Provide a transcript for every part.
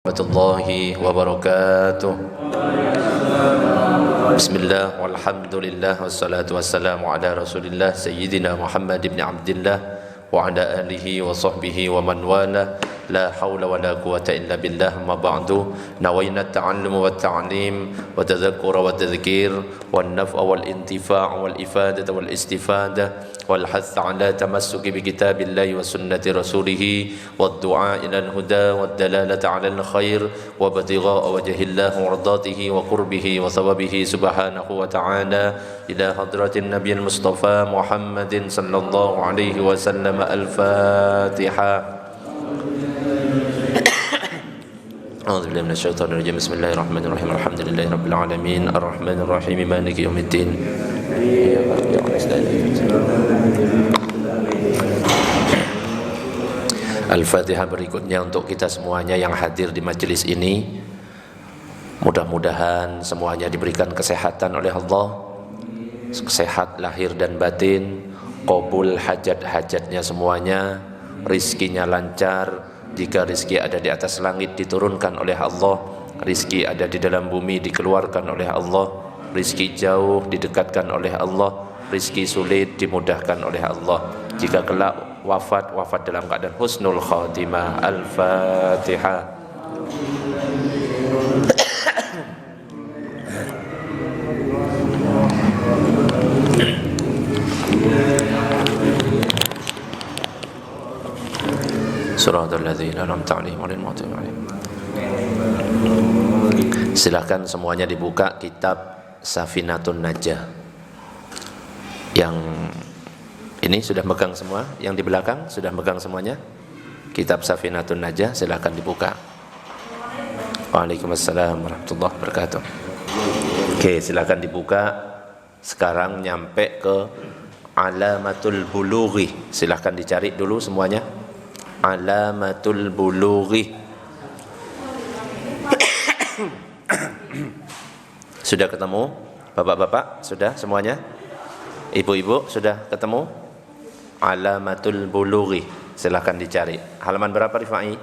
Warahmatullahi wabarakatuh. Bismillah walhamdulillah wassalatu wassalamu ala rasulillah Sayyidina Muhammad ibn Abdillah wa ala alihi wa sahbihi wa man wala. La hawla wa la quwata illa billah. Ma ba'du. Nawayna at-ta'allum wa at-ta'lim wa tadhakkura wa tadhkir wa an-naf'a wal intifa' wal ifadata wal istifada wal hath ala tamassuki bi kitabillahi wa sunnati rasulih wad du'a ila al-huda wad dalalata ala al-khair wa batigha'a wajhillah wa ridatihi wa qurbihi wa thawabihi subhanahu wa ta'ala ila hadratin nabiyil mustafa Muhammadin sallallahu alaihi wasallam. Al-Fatihah. أعوذ بالله من الشيطان الرجيم. بسم الله الرحمن الرحيم. الحمد لله رب العالمين الرحمن الرحيم مالك يوم الدين. Al-Fatihah berikutnya untuk kita semuanya yang hadir di majelis ini. Mudah-mudahan semuanya diberikan kesehatan oleh Allah, sehat lahir dan batin, qabul hajat-hajatnya semuanya, rizkinya lancar. Jika rizki ada di atas langit diturunkan oleh Allah, rizki ada di dalam bumi dikeluarkan oleh Allah, rizki jauh didekatkan oleh Allah, rizki sulit dimudahkan oleh Allah. Jika kelak wafat dalam keadaan husnul khatimah. Al-Fatihah. Silakan semuanya dibuka kitab Safinatun Najah. Yang ini sudah megang semua, yang di belakang sudah megang semuanya. Kitab Safinatun Najah silakan dibuka. Waalaikumsalam warahmatullahi wabarakatuh. Oke, silakan dibuka. Sekarang nyampe ke Alamatul Bulughi. Silakan dicari dulu semuanya. Alamatul Bulughi. Sudah ketemu? Bapak-bapak sudah semuanya? Ibu-ibu sudah ketemu? Alamatul Bulughi. Silakan dicari. Halaman berapa Rifai?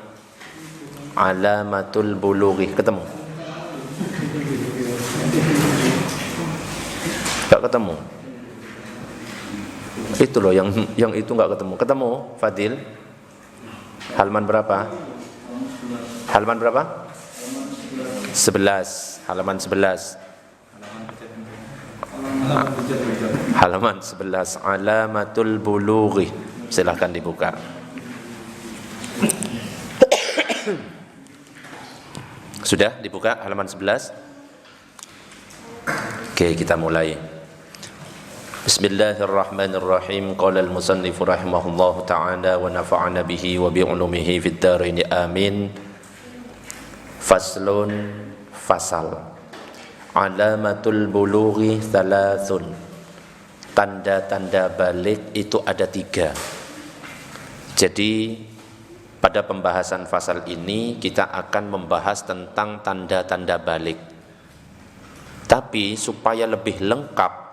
Alamatul Bulughi. Ketemu? Enggak ketemu? Itu loh yang itu enggak ketemu. Ketemu Fadil? Halaman berapa? Halaman berapa? 11. Halaman 11. Halaman 11. Alamatul Bulughi. Silakan dibuka. Sudah dibuka halaman 11? Oke, kita mulai. Bismillahirrahmanirrahim. Qala al-musannif rahimahullahu ta'ala wa nafa'ana bihi wa bi'ulumihi fid dharain amin. Faslun, fasal. Alamatul bulughi thalathun. Tanda-tanda balik itu ada 3. Jadi pada pembahasan fasal ini kita akan membahas tentang tanda-tanda balik. Tapi supaya lebih lengkap,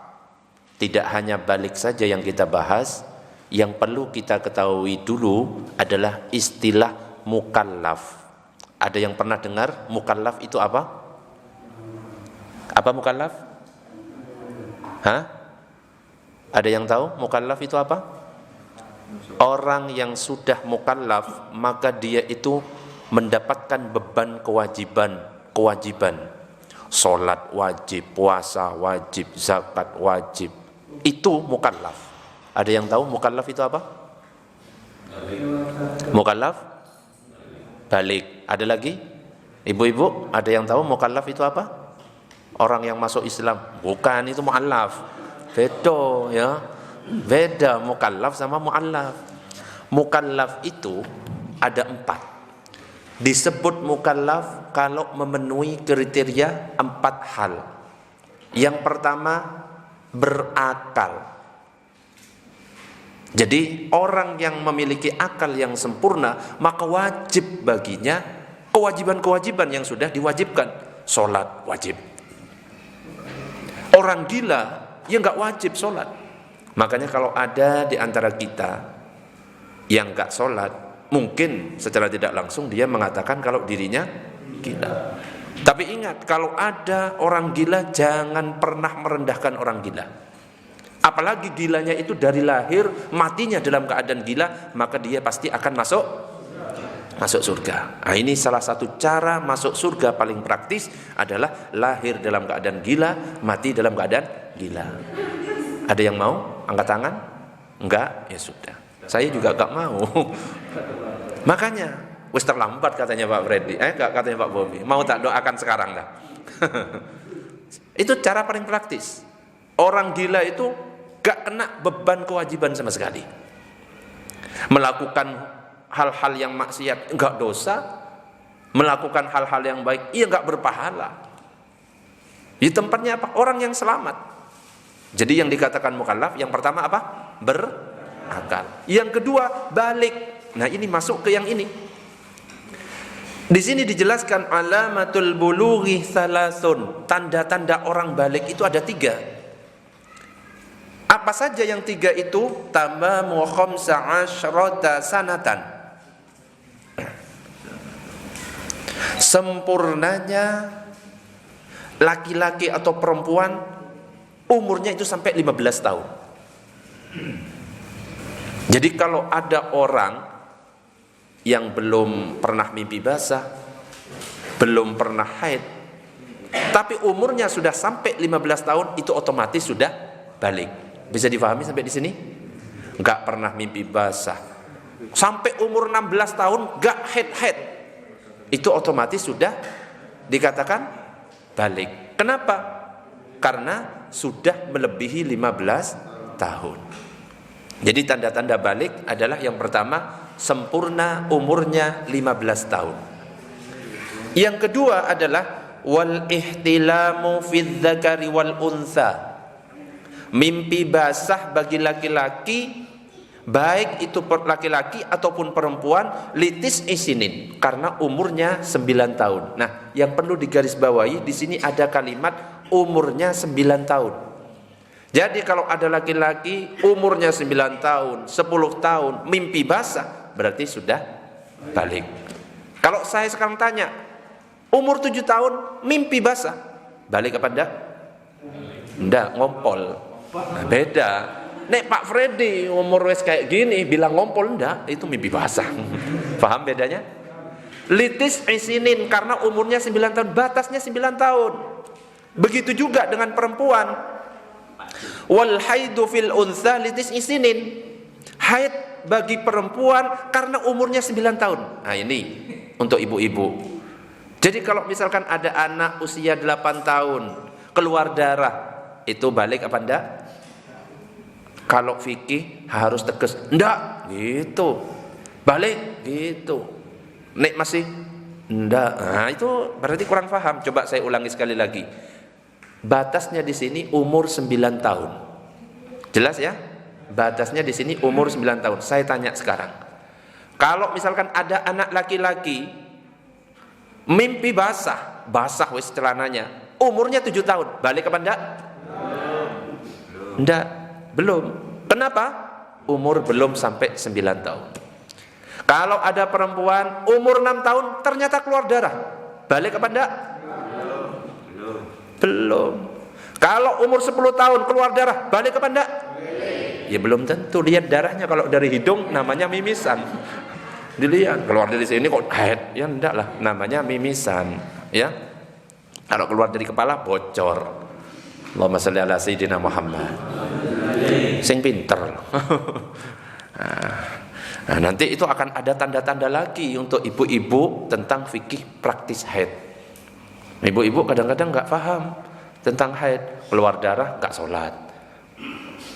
tidak hanya balik saja yang kita bahas, yang perlu kita ketahui dulu adalah istilah mukallaf. Ada yang pernah dengar mukallaf itu apa? Apa mukallaf? Hah? Ada yang tahu mukallaf itu apa? Orang yang sudah mukallaf, maka dia itu mendapatkan beban kewajiban. Salat wajib, puasa wajib, zakat wajib. Itu mukallaf. Ada yang tahu mukallaf itu apa? Mukallaf? Balik. Ada lagi? Ibu-ibu, ada yang tahu mukallaf itu apa? Orang yang masuk Islam. Bukan, itu mu'allaf. Beda ya. Beda mukallaf sama mu'allaf. Mukallaf itu ada 4. Disebut mukallaf kalau memenuhi kriteria 4 hal. Yang pertama, berakal. Jadi orang yang memiliki akal yang sempurna, maka wajib baginya kewajiban-kewajiban yang sudah diwajibkan. Sholat wajib. Orang gila ya enggak wajib sholat. Makanya kalau ada di antara kita yang enggak sholat, mungkin secara tidak langsung dia mengatakan kalau dirinya gila. Tapi ingat, kalau ada orang gila, jangan pernah merendahkan orang gila. Apalagi gilanya itu dari lahir, matinya dalam keadaan gila, maka dia pasti akan masuk surga. Nah, ini salah satu cara masuk surga paling praktis adalah lahir dalam keadaan gila, mati dalam keadaan gila. Ada yang mau angkat tangan? Enggak? Ya sudah. Saya juga enggak mau. Makanya wis terlambat katanya Pak Freddy, katanya Pak Bobi. Mau tak doakan sekarang dah. Itu cara paling praktis. Orang gila itu gak kena beban kewajiban sama sekali. Melakukan hal-hal yang maksiat enggak dosa, melakukan hal-hal yang baik ia enggak berpahala. Di tempatnya apa? Orang yang selamat. Jadi yang dikatakan mukallaf yang pertama apa? Berakal. Yang kedua balik. Nah, ini masuk ke yang ini. Di sini dijelaskan alamatul bulughi thalathun. Tanda-tanda orang balik itu ada 3. Apa saja yang 3 itu? Tamamu khamsa asyrata sanatan. Sempurnanya laki-laki atau perempuan umurnya itu sampai 15 tahun. Jadi kalau ada orang yang belum pernah mimpi basah, belum pernah haid, tapi umurnya sudah sampai 15 tahun, itu otomatis sudah balik. Bisa difahami sampai di sini? Enggak pernah mimpi basah, sampai umur 16 tahun enggak haid, itu otomatis sudah dikatakan balik. Kenapa? Karena sudah melebihi 15 tahun. Jadi tanda-tanda balik adalah yang pertama, sempurna umurnya 15 tahun. Yang kedua adalah wal ihtilamu fidz dzakari wal untha. Mimpi basah bagi laki-laki, baik itu laki-laki ataupun perempuan, litis isinin, karena umurnya 9 tahun. Nah, yang perlu digarisbawahi di sini ada kalimat umurnya 9 tahun. Jadi kalau ada laki-laki umurnya 9 tahun, 10 tahun mimpi basah, berarti sudah balik. Kalau saya sekarang tanya, umur 7 tahun mimpi basah, balik apa enggak? Enggak, ngompol. Nah, beda. Nek Pak Freddy umur wes kayak gini bilang ngompol, enggak, itu mimpi basah. Paham bedanya? Litis isinin, karena umurnya 9 tahun, batasnya 9 tahun. Begitu juga dengan perempuan. Wal haidu fil untha litis isinin. Haid bagi perempuan karena umurnya 9 tahun. Nah, ini untuk ibu-ibu. Jadi kalau misalkan ada anak usia 8 tahun keluar darah, itu balik apa enggak? Kalau fikih harus tegas, enggak gitu. Balik gitu. Nek masih enggak. Nah, itu berarti kurang paham. Coba saya ulangi sekali lagi. Batasnya di sini umur 9 tahun. Jelas ya? Batasnya di sini umur 9 tahun. Saya tanya sekarang. Kalau misalkan ada anak laki-laki mimpi basah wis celananya, umurnya 7 tahun, balik apa enggak? Enggak, belum. Kenapa? Umur belum sampai 9 tahun. Kalau ada perempuan umur 6 tahun ternyata keluar darah, balik apa enggak? Belum. Kalau umur 10 tahun keluar darah, balik apa enggak? Ya belum tentu. Lihat darahnya, kalau dari hidung namanya mimisan. Dilihat, keluar dari sini kok haid, ya enggak lah, namanya mimisan, ya. Kalau keluar dari kepala bocor. Allahumma shalli ala sayyidina Muhammad. Sing pinter. Nah, nanti itu akan ada tanda-tanda lagi untuk ibu-ibu tentang fikih praktis haid. Ibu-ibu kadang-kadang nggak paham tentang haid, keluar darah nggak sholat.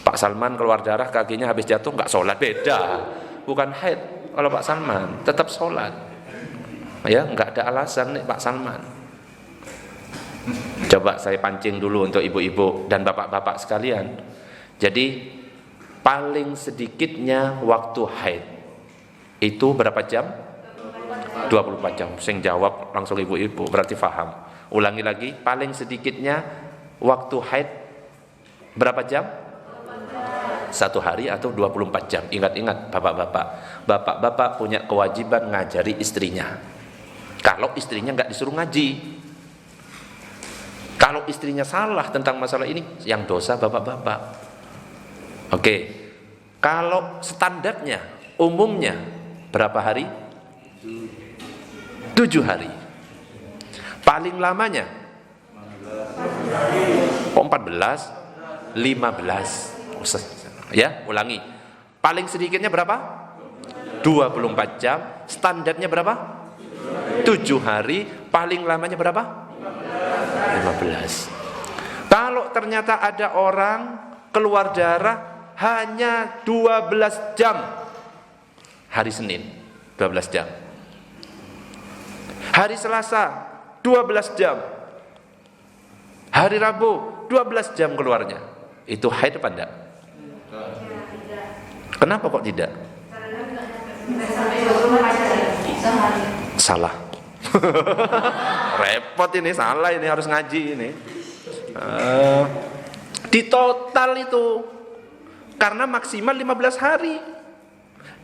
Pak Salman keluar darah kakinya habis jatuh nggak sholat, beda. Bukan haid kalau Pak Salman, tetap sholat. Ya, nggak ada alasan nih Pak Salman. Coba saya pancing dulu untuk ibu-ibu dan bapak-bapak sekalian. Jadi paling sedikitnya waktu haid itu berapa jam? 24 jam. Sing jawab langsung ibu-ibu, berarti paham. Ulangi lagi, paling sedikitnya waktu haid berapa jam? 1 hari atau 24 jam. Ingat-ingat bapak-bapak. Bapak-bapak punya kewajiban ngajari istrinya. Kalau istrinya nggak disuruh ngaji. Kalau istrinya salah tentang masalah ini, yang dosa bapak-bapak. Oke. Kalau standarnya, umumnya berapa hari? 7 hari. Paling lamanya? Oh, 14, 15. Ya, ulangi. Paling sedikitnya berapa? 24 jam. Standarnya berapa? 7 hari. Paling lamanya berapa? 15. Kalau ternyata ada orang keluar darah hanya 12 jam. Hari Senin 12 jam. Hari Selasa 12 jam. Hari Rabu 12 jam keluarnya. Itu haid apa enggak? Kenapa kok tidak? Salah. Repot ini, salah ini, harus ngaji ini. Di total itu, karena maksimal 15 hari.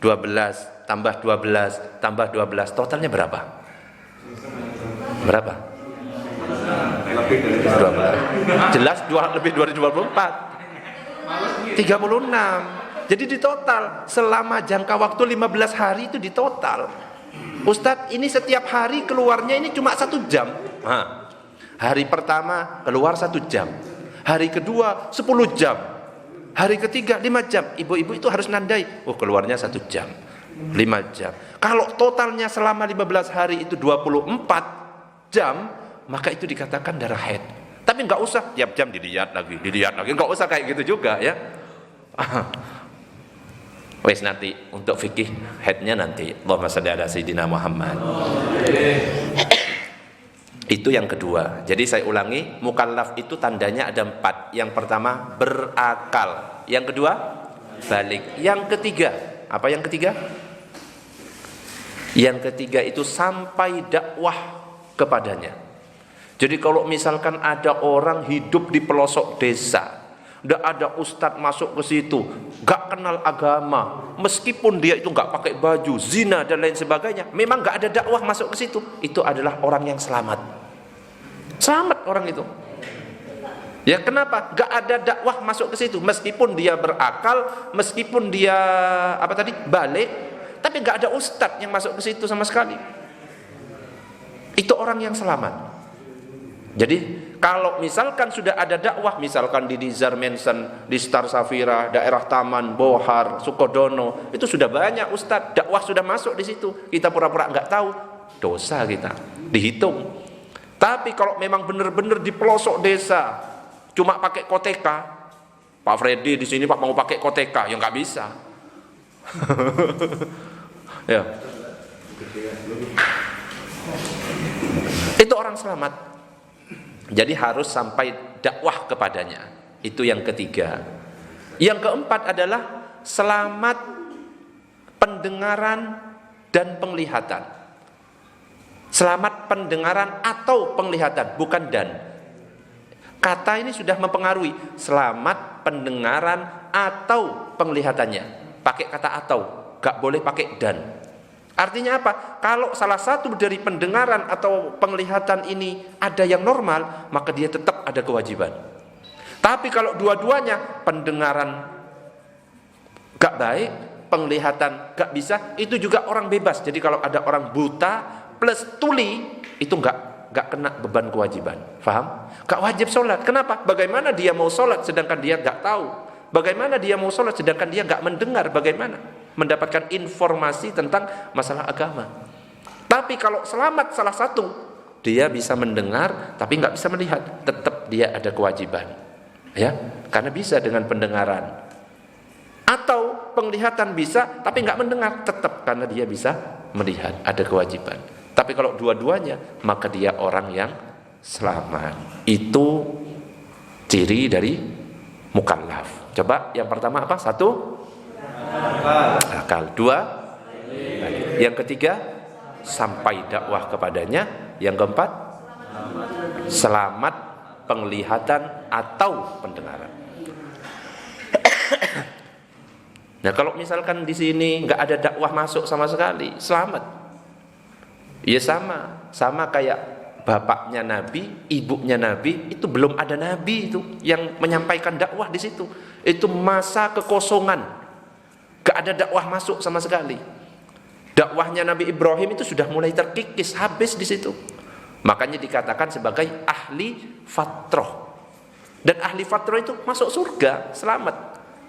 12 tambah 12 tambah 12, totalnya berapa? Berapa? 12. Jelas lebih 2024. 36. Jadi di total selama jangka waktu 15 hari itu di total. Ustadz, ini setiap hari keluarnya ini cuma 1 jam. Nah, hari pertama keluar 1 jam. Hari kedua 10 jam. Hari ketiga 5 jam. Ibu-ibu itu harus nandai, oh keluarnya 1 jam, 5 jam. Kalau totalnya selama 15 hari itu 24 jam, maka itu dikatakan darah haid. Tapi nggak usah tiap jam dilihat lagi, nggak usah kayak gitu juga ya. Wes nanti untuk fikih haidnya nanti. Allahumma shalli ala sayyidina Muhammad. Itu yang kedua. Jadi saya ulangi, mukallaf itu tandanya ada 4. Yang pertama berakal, yang kedua balik, yang ketiga apa? Yang ketiga, yang ketiga itu sampai dakwah kepadanya. Jadi kalau misalkan ada orang hidup di pelosok desa, nggak ada ustadz masuk ke situ, nggak kenal agama, meskipun dia itu nggak pakai baju, zina dan lain sebagainya, memang nggak ada dakwah masuk ke situ, itu adalah orang yang selamat. Selamat orang itu. Ya kenapa? Nggak ada dakwah masuk ke situ, meskipun dia berakal, meskipun dia balik, tapi nggak ada ustadz yang masuk ke situ sama sekali. Itu orang yang selamat. Jadi kalau misalkan sudah ada dakwah, misalkan di Nizar Mansion, di Star Safira, daerah Taman, Bohar, Sukodono, itu sudah banyak ustadz, dakwah sudah masuk di situ. Kita pura-pura nggak tahu, dosa kita dihitung. Tapi kalau memang benar-benar di pelosok desa, cuma pakai koteka, Pak Freddy di sini Pak mau pakai koteka, ya nggak bisa. Ya. Itu orang selamat. Jadi harus sampai dakwah kepadanya. Itu yang ketiga. Yang keempat adalah selamat pendengaran dan penglihatan. Selamat pendengaran atau penglihatan, bukan dan. Kata ini sudah mempengaruhi. Selamat pendengaran atau penglihatannya. Pakai kata atau, gak boleh pakai dan. Artinya apa? Kalau salah satu dari pendengaran atau penglihatan ini ada yang normal, maka dia tetap ada kewajiban. Tapi kalau dua-duanya, pendengaran gak baik, penglihatan gak bisa, itu juga orang bebas. Jadi kalau ada orang buta plus tuli, itu gak kena beban kewajiban. Faham? Gak wajib sholat. Kenapa? Bagaimana dia mau sholat sedangkan dia gak tahu? Bagaimana dia mau sholat sedangkan dia gak mendengar? Bagaimana mendapatkan informasi tentang masalah agama? Tapi kalau selamat salah satu, dia bisa mendengar tapi nggak bisa melihat, tetap dia ada kewajiban, ya, karena bisa dengan pendengaran. Atau penglihatan bisa tapi nggak mendengar, tetap karena dia bisa melihat, ada kewajiban. Tapi kalau dua-duanya, maka dia orang yang selamat. Itu ciri dari mukallaf. Coba yang pertama apa? 1, akal. 2, yang ketiga sampai dakwah kepadanya. Yang keempat selamat penglihatan atau pendengaran. Nah kalau misalkan di sini nggak ada dakwah masuk sama sekali, selamat. Ya sama kayak bapaknya Nabi, ibunya Nabi, itu belum ada Nabi itu yang menyampaikan dakwah di situ. Itu masa kekosongan, gak ada dakwah masuk sama sekali. Dakwahnya Nabi Ibrahim itu sudah mulai terkikis, habis di situ. Makanya dikatakan sebagai ahli fatrah. Dan ahli fatrah itu masuk surga, selamat.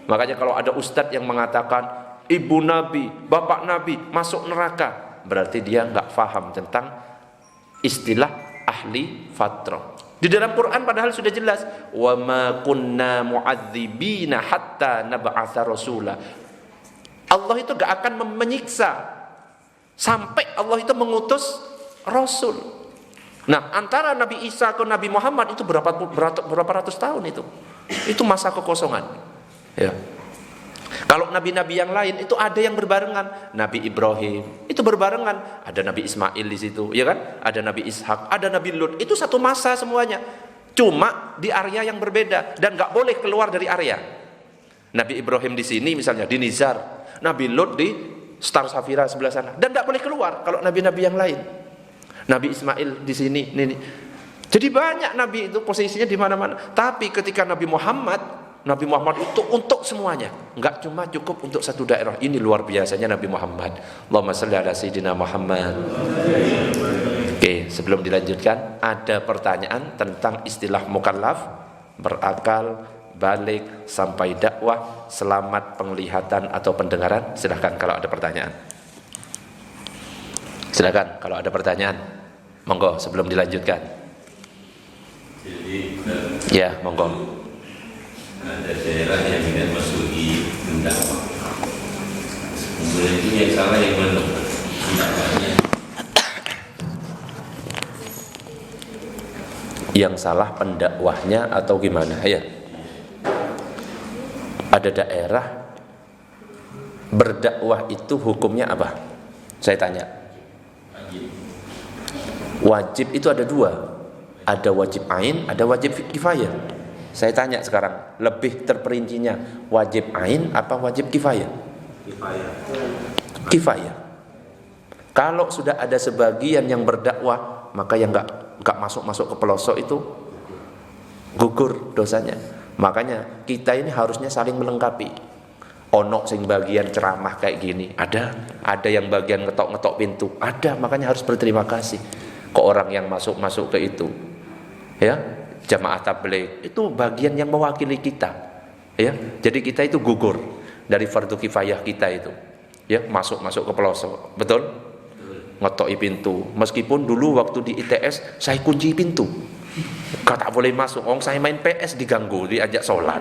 Makanya kalau ada ustadz yang mengatakan ibu Nabi, bapak Nabi masuk neraka, berarti dia nggak paham tentang istilah ahli fatrah. Di dalam Quran padahal sudah jelas, wa ma kunna mu'adzibina hatta nab'atsa rasula. Allah itu gak akan menyiksa sampai Allah itu mengutus Rasul. Nah, antara Nabi Isa ke Nabi Muhammad itu berapa ratus tahun itu. Itu masa kekosongan. Ya. Kalau nabi-nabi yang lain itu ada yang berbarengan. Nabi Ibrahim itu berbarengan. Ada Nabi Ismail di situ, ya kan? Ada Nabi Ishak, ada Nabi Lut. Itu satu masa semuanya. Cuma di area yang berbeda dan nggak boleh keluar dari area. Nabi Ibrahim di sini misalnya di Nizar, Nabi Lut di Star Safira sebelah sana, dan tidak boleh keluar kalau nabi-nabi yang lain. Nabi Ismail di sini, ini. Jadi banyak nabi itu posisinya di mana-mana. Tapi ketika Nabi Muhammad itu untuk semuanya, enggak cuma cukup untuk satu daerah. Ini luar biasanya Nabi Muhammad. Allahumma shalli ala sayyidina Muhammad. Oke, sebelum dilanjutkan, ada pertanyaan tentang istilah mukallaf, berakal, balik, sampai dakwah, selamat penglihatan atau pendengaran. Silahkan kalau ada pertanyaan. Silahkan kalau ada pertanyaan. Monggo sebelum dilanjutkan. Jadi, ya, monggo. Ada daerah yang tidak masuki pendakwah. Kemudian itu yang salah yang mana? Dakwahnya. Yang salah pendakwahnya atau gimana? Ya. Ada daerah berdakwah itu hukumnya apa? Saya tanya. Wajib itu ada dua. Ada wajib ain, ada wajib kifayah. Saya tanya sekarang, lebih terperincinya, wajib ain apa wajib kifayah? Kifayah. Kalau sudah ada sebagian yang berdakwah, maka yang enggak masuk ke pelosok itu gugur dosanya. Makanya kita ini harusnya saling melengkapi. Ono sing bagian ceramah kayak gini, ada yang bagian ngetok-ngetok pintu, ada. Makanya harus berterima kasih ke orang yang masuk ke itu. Ya, jamaah tabligh itu bagian yang mewakili kita. Ya, jadi kita itu gugur dari fardu kifayah kita itu. Ya, masuk ke pelosok. Betul? Ngetoki pintu. Meskipun dulu waktu di ITS saya kunci pintu. Kau tak boleh masuk. Orang saya main PS diganggu, diajak sholat.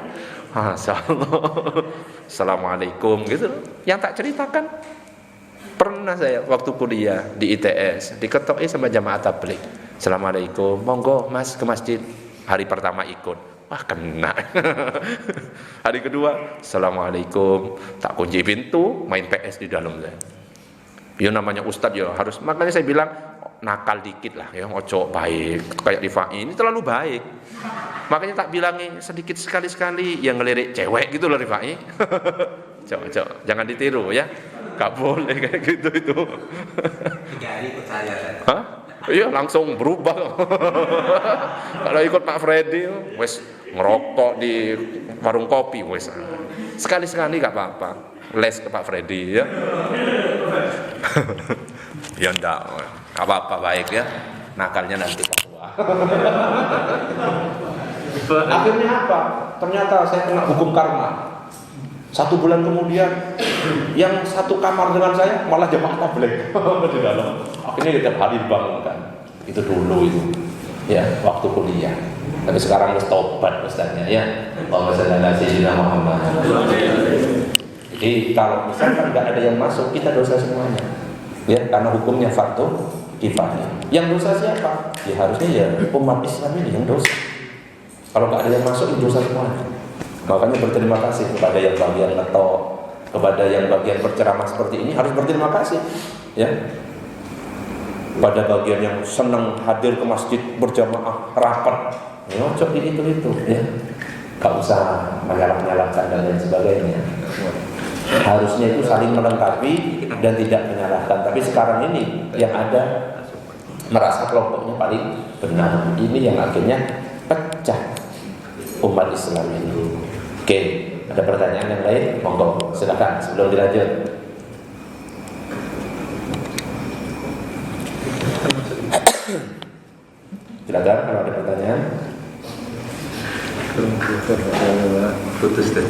Assalamualaikum gitu. Yang tak ceritakan, pernah saya waktu kuliah di ITS diketoki sama jamaah tabligh. Assalamualaikum, monggo mas ke masjid. Hari pertama ikut, wah kena. Hari kedua, assalamualaikum, tak kunci pintu, main PS di dalam saya. Ya namanya ustadz ya harus. Makanya saya bilang nakal dikit lah ya, ojo baik kayak Rifai ini terlalu baik. Makanya tak bilangin sedikit sekali-sekali yang ngelirik cewek gitu loh Rifai. Coba jangan ditiru ya, gak boleh kayak gitu itu. 3 hari ikut saya. Hah? Iya langsung berubah. Kalau ikut Pak Freddy, wes ngerokok di warung kopi wes. Sekali-sekali gak apa-apa. Les ke Pak Freddy ya. Ya enggak, apa-apa baik ya. Nakalnya nanti keluar. Akhirnya apa? Ternyata saya kena hukum karma. 1 bulan kemudian yang satu kamar dengan saya malah jamaah tabligh di dalam. Akhirnya tiap hari dibangunkan. Itu dulu itu. Ya, waktu kuliah. Tapi sekarang harus tobat ustaznya ya. Allahumma shalli ala sayyidina Muhammad. Jadi kalau misalkan enggak ada yang masuk, kita dosa semuanya. Ya, karena hukumnya fardu kifayah. Yang dosa siapa? Ya harusnya ya umat Islam ini yang dosa. Kalau enggak ada yang masuk, itu dosa semuanya. Makanya berterima kasih kepada yang bagian ngetok, kepada yang bagian berceramah seperti ini harus berterima kasih. Ya. Pada bagian yang senang hadir ke masjid berjamaah rapat, ngocok itu ya. Gak usah menyalahkan dan lain sebagainya. Harusnya itu saling melengkapi dan tidak menyalahkan. Tapi sekarang ini yang ada merasa kelompoknya paling benar. Ini yang akhirnya pecah umat Islam ini. Oke, ada pertanyaan yang lain? Monggo, silakan sebelum dilanjut. Silakan kalau ada pertanyaan. Putus deh.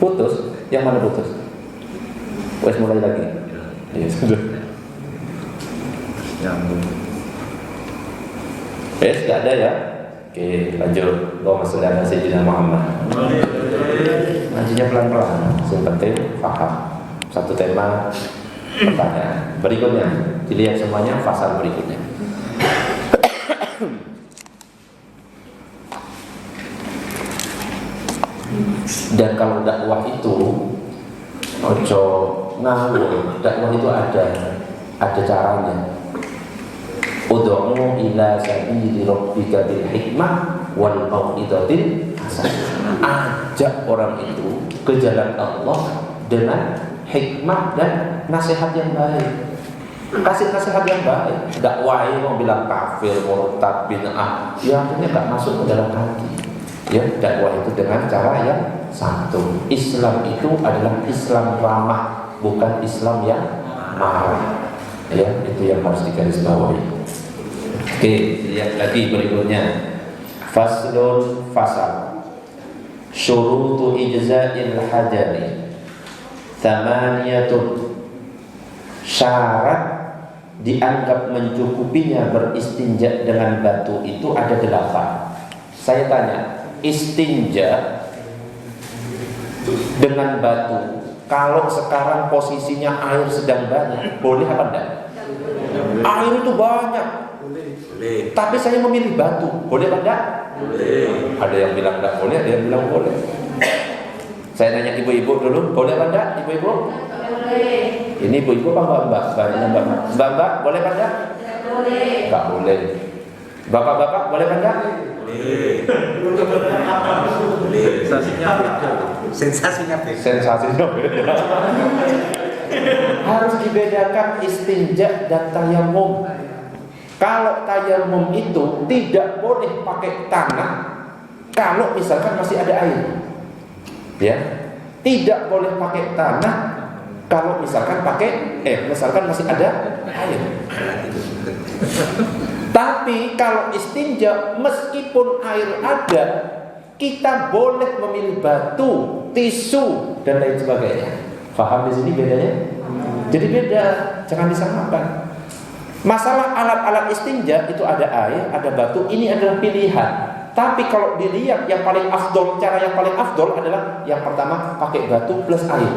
Putus? Yang mana putus? Wes mulai lagi. Iya, sudah. Tidak ada ya? Oke, lanjut. Allahumma shalli ala sayyidina Muhammad. Lanjutnya pelan-pelan. Yang penting paham. Satu tema pertanyaan. Berikutnya, dilihat semuanya pasal berikutnya. Dan kalau dakwah itu ojo ngawur, dakwah itu ada caranya. Ud'u ila sabili rabbika bil hikmah wal mau'izatil hasanah. Ajak orang itu ke jalan Allah dengan hikmah dan nasihat yang baik. Kasih nasihat yang baik. Dakwahi mau bilang kafir, murtad, bid'ah, ya akhirnya enggak masuk ke dalam hati. Ya, dakwah itu dengan cara yang santun. Islam itu adalah Islam ramah, bukan Islam yang marah. Ya, itu yang harus digarisbawahi. Oke, lihat lagi berikutnya. Faslun fasal. Syurutu ijza'il hajari thamaniyatun. Syarat dianggap mencukupinya beristinja dengan batu itu ada 8. Saya tanya, istinja dengan batu, kalau sekarang posisinya air sedang banyak, boleh apa enggak? Air itu banyak. Boleh. Tapi saya memilih batu, boleh apa enggak? Boleh. Ada yang bilang enggak boleh, ada yang bilang boleh. Saya nanya ibu-ibu dulu, boleh apa enggak ibu-ibu? Boleh. Ini ibu-ibu apa mbak-mbak? Mbak-mbak, boleh apa enggak? Boleh. Enggak boleh. Bapak-bapak, boleh apa enggak? Sensasinya beda. Harus dibedakan istinja dan tayamum. Kalau tayamum itu tidak boleh pakai tanah kalau misalkan masih ada air. Ya. Tidak boleh pakai tanah kalau misalkan misalkan masih ada air. Tapi kalau istinja meskipun air ada, kita boleh memilih batu, tisu dan lain sebagainya. Faham di sini bedanya? Jadi beda, jangan disamakan. Masalah alat-alat istinja itu ada air, ada batu, ini adalah pilihan. Tapi kalau dilihat yang paling afdol, cara yang paling afdol adalah yang pertama pakai batu plus air.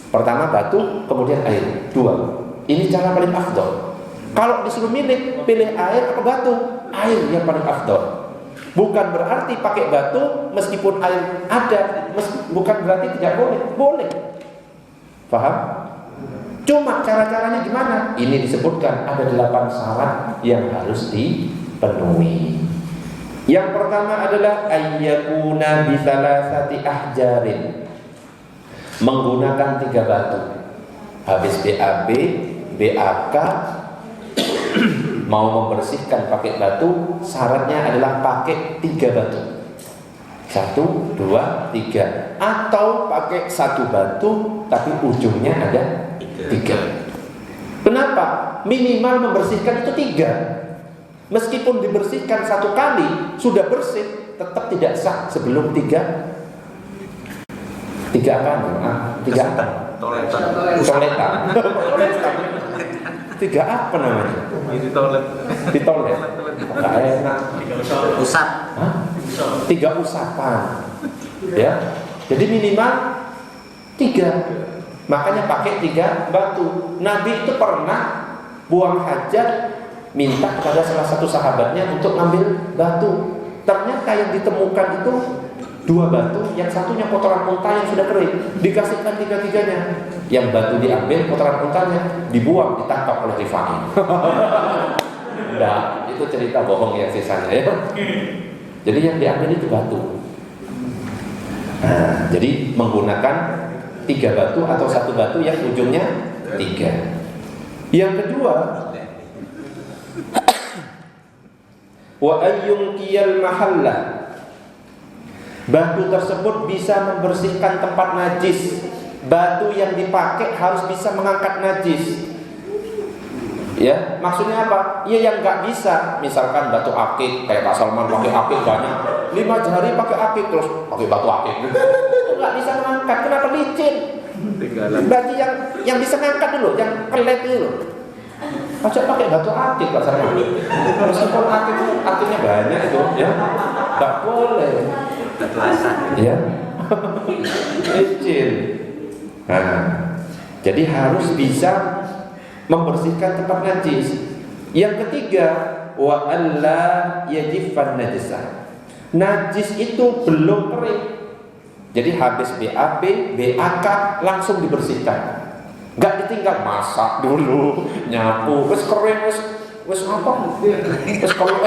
Pertama batu, kemudian air. 2. Ini cara paling afdol. Kalau disuruh pilih air atau batu, air yang paling afdol. Bukan berarti pakai batu meskipun air ada, bukan berarti tidak boleh. Boleh. Paham? Cuma cara-caranya gimana? Ini disebutkan ada 8 syarat yang harus dipenuhi. Yang pertama adalah ayyakuna bi salasati ahjarin. Menggunakan 3 batu. Habis BAB, BAK mau membersihkan pakai batu, syaratnya adalah pakai 3 batu. 1, 2, 3. Atau pakai 1 batu tapi ujungnya ada 3. Kenapa? Minimal membersihkan itu 3. Meskipun dibersihkan 1 kali sudah bersih, tetap tidak sah sebelum 3 apa? 3 apa? Toletan. 3 apa namanya? Di toilet. Enggak enak. Usap. 3 usapan. Ya. Jadi minimal 3. Makanya pakai 3 batu. Nabi itu pernah buang hajat, minta kepada salah satu sahabatnya untuk ngambil batu. Ternyata yang ditemukan itu 2 batu, yang satunya kotoran unta yang sudah kering. Dikasihkan 3-3-nya. Yang batu diambil, kotoran untanya dibuang, ditangkap oleh Rifai. Nah, itu cerita bohong yang sisanya ya. Jadi yang diambil itu batu. Nah, jadi menggunakan 3 batu atau 1 batu yang ujungnya 3. Yang kedua, Wa ayyunqiyal mahalla, batu tersebut bisa membersihkan tempat najis. Batu yang dipakai harus bisa mengangkat najis. Ya, maksudnya apa? Ya yang nggak bisa, misalkan batu akik, kayak Pak Salman pakai akik banyak, 5 jari pakai akik terus pakai batu akik, itu nggak bisa mengangkat. Kenapa? Licin. Batu yang bisa ngangkat dulu, yang kelet dulu. Masa pakai batu akik Pak Salman? Meskipun akik itu akiknya banyak itu, ya nggak boleh. Batu asat. Ya, licin. Nah, jadi harus bisa membersihkan tempat najis. Yang ketiga, wa alla yajiffan najisa. Najis itu belum kering. Jadi habis BAB, BAK langsung dibersihkan. Enggak ditinggal, masak dulu, nyapu, wis kering, wis apa? Wis kalau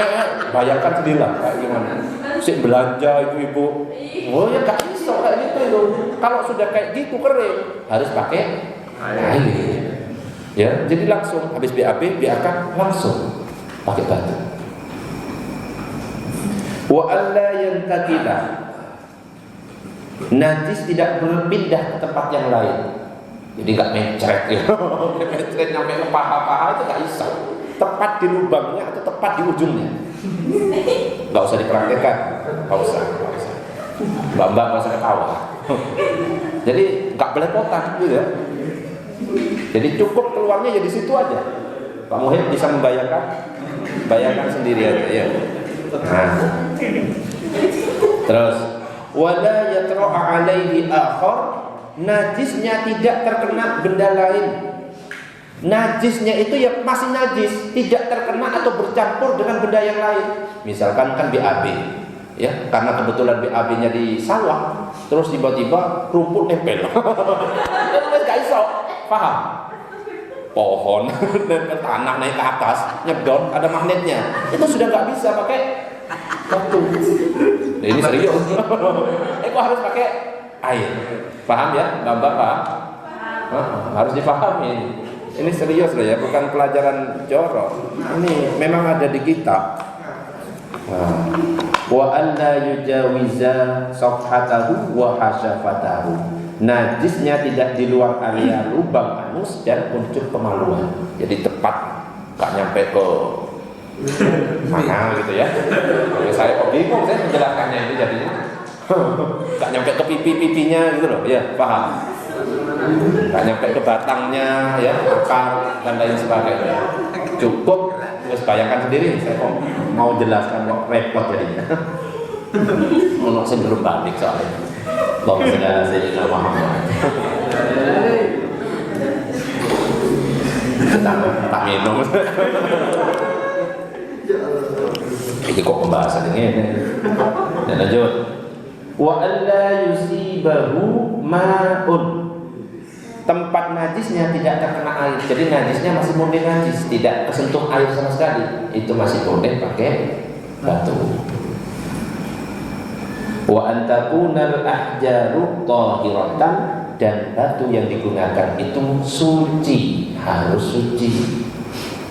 bayangkan sendirilah kayak gimana. Sik belanja ibu-ibu. Oh ya enggak bisa kayak gitu itu. Kalau sudah kayak gitu kering, harus pakai air. Ya, jadi langsung habis BAB, BAK langsung pakai batu. Wa alla yantakila, najis tidak berpindah ke tempat yang lain. Jadi nggak mencret ya, mencret sampai ke paha-paha itu nggak bisa. Tepat di lubangnya atau tepat di ujungnya. Nggak usah dipraktekkan, nggak usah. Mbak nggak usah ketawa. Jadi nggak belepotan gitu ya. Jadi cukup keluarnya ya di situ aja. Pak Muhid bisa membayangkan, bayangkan sendiri aja ya. Nah. Terus wala yatra'a alaihi akhar, najisnya tidak terkena benda lain. Najisnya itu ya masih najis, tidak terkena atau bercampur dengan benda yang lain. Misalkan kan BAB, ya, karena kebetulan BAB-nya di sawah, terus tiba-tiba rumput nempel. Itu enggak iso. Paham? Pohon nempel tanah naik ke atas, nyedot, ada magnetnya. Itu sudah nggak bisa pakai batu. Nah, ini serius. Kok harus pakai air? Paham ya, Mbak? Paham? Harus dipahami. Ini serius loh ya, bukan pelajaran jorok. Ini memang ada di kitab. Wa alla yujawiza safhatahu wa hasyafatahu. Najisnya tidak di luar area lubang anus dan unsur kemaluan. Jadi tepat, gak nyampe ke mana gitu ya. Saya kok bingung saya menjelaskannya ini jadinya. Gak nyampe ke pipi-pipinya gitu loh, ya paham? Gak nyampe ke batangnya, ya akar dan lain sebagainya. Cukup, terus bayangkan sendiri. Saya kok mau jelaskan kok repot jadinya. Mau saya belum balik soalnya. Allahumma shalli ala sayyidina Muhammad. Tak minum. Ini kok pembahasan ini. Dan lanjut. Wa alla yusibahu ma'un. Tempat najisnya tidak terkena air. Jadi najisnya masih murni najis, tidak kesentuh air sama sekali. Itu masih boleh pakai batu. Wa antakunal ahjaru tahiratan, dan batu yang digunakan itu suci, harus suci.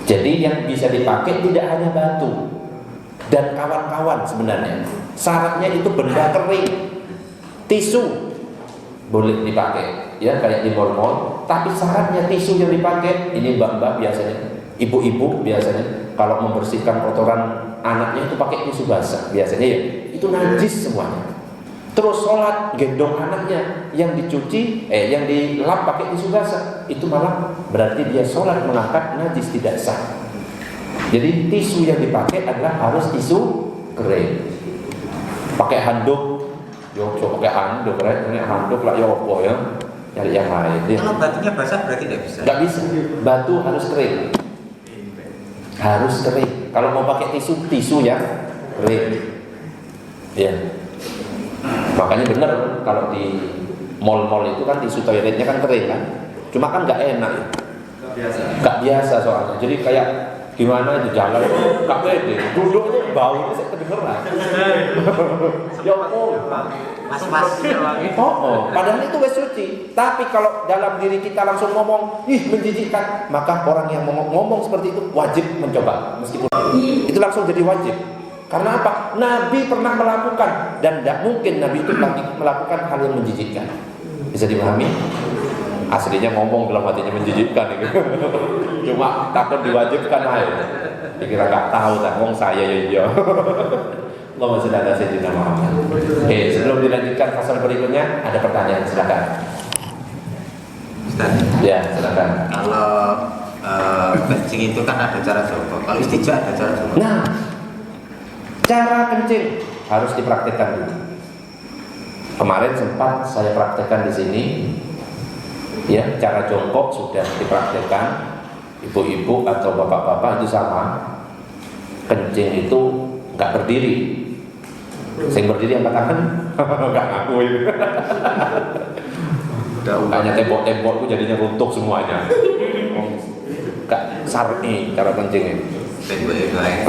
Jadi yang bisa dipakai tidak hanya batu dan kawan-kawan sebenarnya. Syaratnya itu benda kering. Tisu boleh dipakai, ya kayak di mall-mall. Tapi syaratnya tisu yang dipakai, ini mbak-mbak biasanya, ibu-ibu biasanya kalau membersihkan kotoran anaknya itu pakai tisu basah biasanya ya. Itu najis semuanya. Terus sholat gendong anaknya yang dicuci, yang dilap pakai tisu basah, itu malah berarti dia sholat mengangkat najis tidak sah. Jadi tisu yang dipakai adalah harus tisu kering. Pakai handuk, yo coba pakai handuk, handuk lah yo apa ya, cari yang lain. Kalau batunya basah berarti tidak bisa. Nggak bisa, batu harus kering. Harus kering. Kalau mau pakai tisu, tisu yang kering. Ya, makanya benar kalau di mall-mall itu kan tisu toiletnya kan kering kan. Cuma kan nggak enak, nggak biasa soalnya. Jadi kayak gimana itu jalan nggak pede, duduk itu baunya saya kedengeran. Ya Mas-masnya lagi. Padahal itu wes suci. Tapi kalau dalam diri kita langsung ngomong, ih menjijikkan, maka orang yang ngomong seperti itu wajib mencoba, meskipun itu langsung jadi wajib. Karena apa? Nabi pernah melakukan dan tidak mungkin Nabi itu lagi melakukan hal yang menjijikkan. Bisa dipahami? Aslinya ngomong dalam hatinya menjijikkan gitu. Cuma takut diwajibkan aja. Dikira nggak tahu tak ngomong saya ya. Allahumma sholli ala sayyidina Muhammad. Oke, sebelum dilanjutkan pasal berikutnya ada pertanyaan, silakan. Ustaz, Ya, silakan. kalau kencing itu kan ada cara jongkok. Kalau istinja ada cara jongkok. Nah, cara kencing harus dipraktikkan dulu. Kemarin sempat saya praktekkan di sini. Ya, cara jongkok sudah dipraktikkan. Ibu-ibu atau bapak-bapak itu sama. Kencing itu nggak berdiri. Sing berdiri angkat tangan. Nggak ngakuin. Hanya tembok-tembokku jadinya runtuh semuanya. Nggak syar'i cara kencingnya. Tembok yang lain.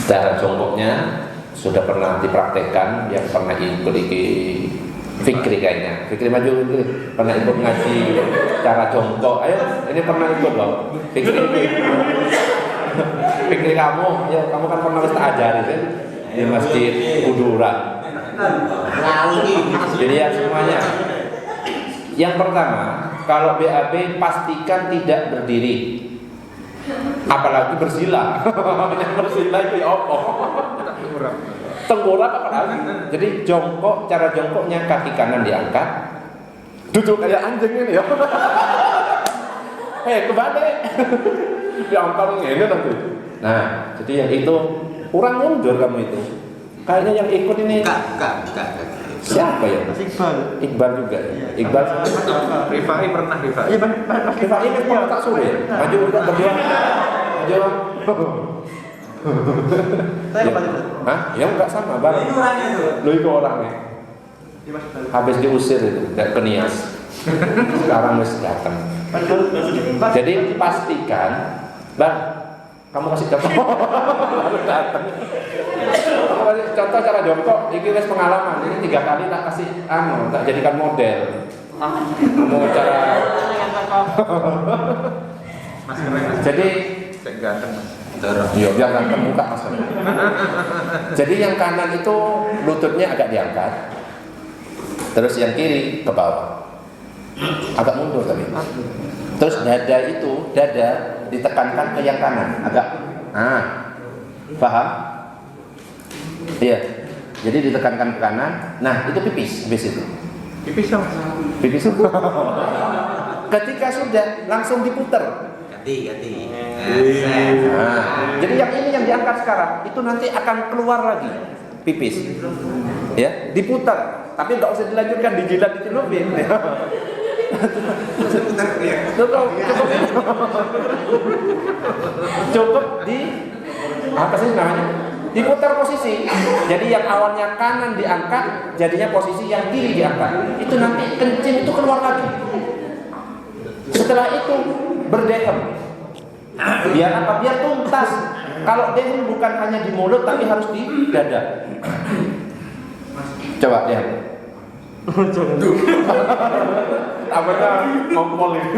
Cara jongkoknya sudah pernah dipraktekkan, yang pernah ikut Fikri kayaknya. Fikri maju itu pernah ikut ngaji cara jongkok. Ayo, ini pernah ikut loh. Fikri kamu, ya kamu kan pernah tak ajari kan di Masjid Kuduran. Jadi ya semuanya. Yang pertama, kalau BAB pastikan tidak berdiri. Apalagi bersila. Yang bersila itu apa? Tengkurap apalagi. Jadi jongkok, cara jongkoknya kaki kanan diangkat. Duduk kayak anjing ini ya. Kebalik. Diangkat ini nanti. Nah, jadi yang itu kurang mundur kamu itu. Kayaknya yang ikut ini. Enggak. Siapa ya? Iqbal juga. Iqbal. Rifai pernah Rifai. Iya, Mas Rifai ini kan tak suruh ya. Maju kita berdua. Maju. Ya. Hah? Ya enggak sama, Bang. Lu itu orangnya. Habis diusir itu, enggak ke Nias. Sekarang mesti datang. Jadi pastikan, Bang, kamu kasih contoh. Harus datang. Contoh cara jongkok, ini wis pengalaman. Ini 3 kali tak kasih tak jadikan model. Mau cara. Jadi ganteng Mas. iya, biar ganteng muka Mas. Jadi yang kanan itu lututnya agak diangkat. Terus yang kiri ke bawah. Agak mundur tapi. Terus dada ditekankan ke yang kanan, agak. Paham? Iya. Jadi ditekankan ke kanan. Nah, itu pipis, habis itu. Pipis yang Pipis itu. Ketika sudah langsung diputer. Ganti. Nah, jadi yang ini yang diangkat sekarang itu nanti akan keluar lagi pipis. Ya, diputar. Tapi enggak usah dilanjutkan, dijilat dicelupin. Cukup di apa sih namanya? Diputar posisi. Jadi yang awalnya kanan diangkat, jadinya posisi yang kiri diangkat. Itu nanti kencing itu keluar lagi. Setelah itu berdehem. Biar apa? Biar tuntas. Kalau dehem bukan hanya di mulut tapi harus di dada. Coba dehem. Apakah ngompol ini?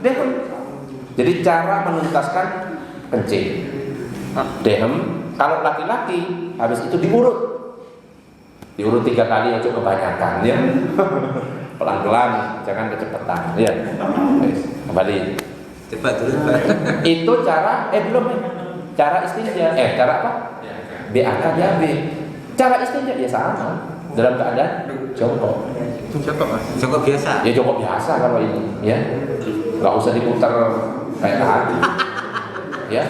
Dehem. Jadi cara menuntaskan kencing. Dehem. Kalau laki-laki habis itu diurut 3 kali aja kebanyakan ya. Pelan-pelan, jangan kecepatan ya. Kembali. Coba dulu Pak. Itu cara belum cara istinja. Cara apa? BAK ya B. Cara istinja ya sama dalam keadaan jongkok. Jongkok biasa. Ya jongkok biasa kalau ini ya. Enggak usah diputar kayak tadi. Ya.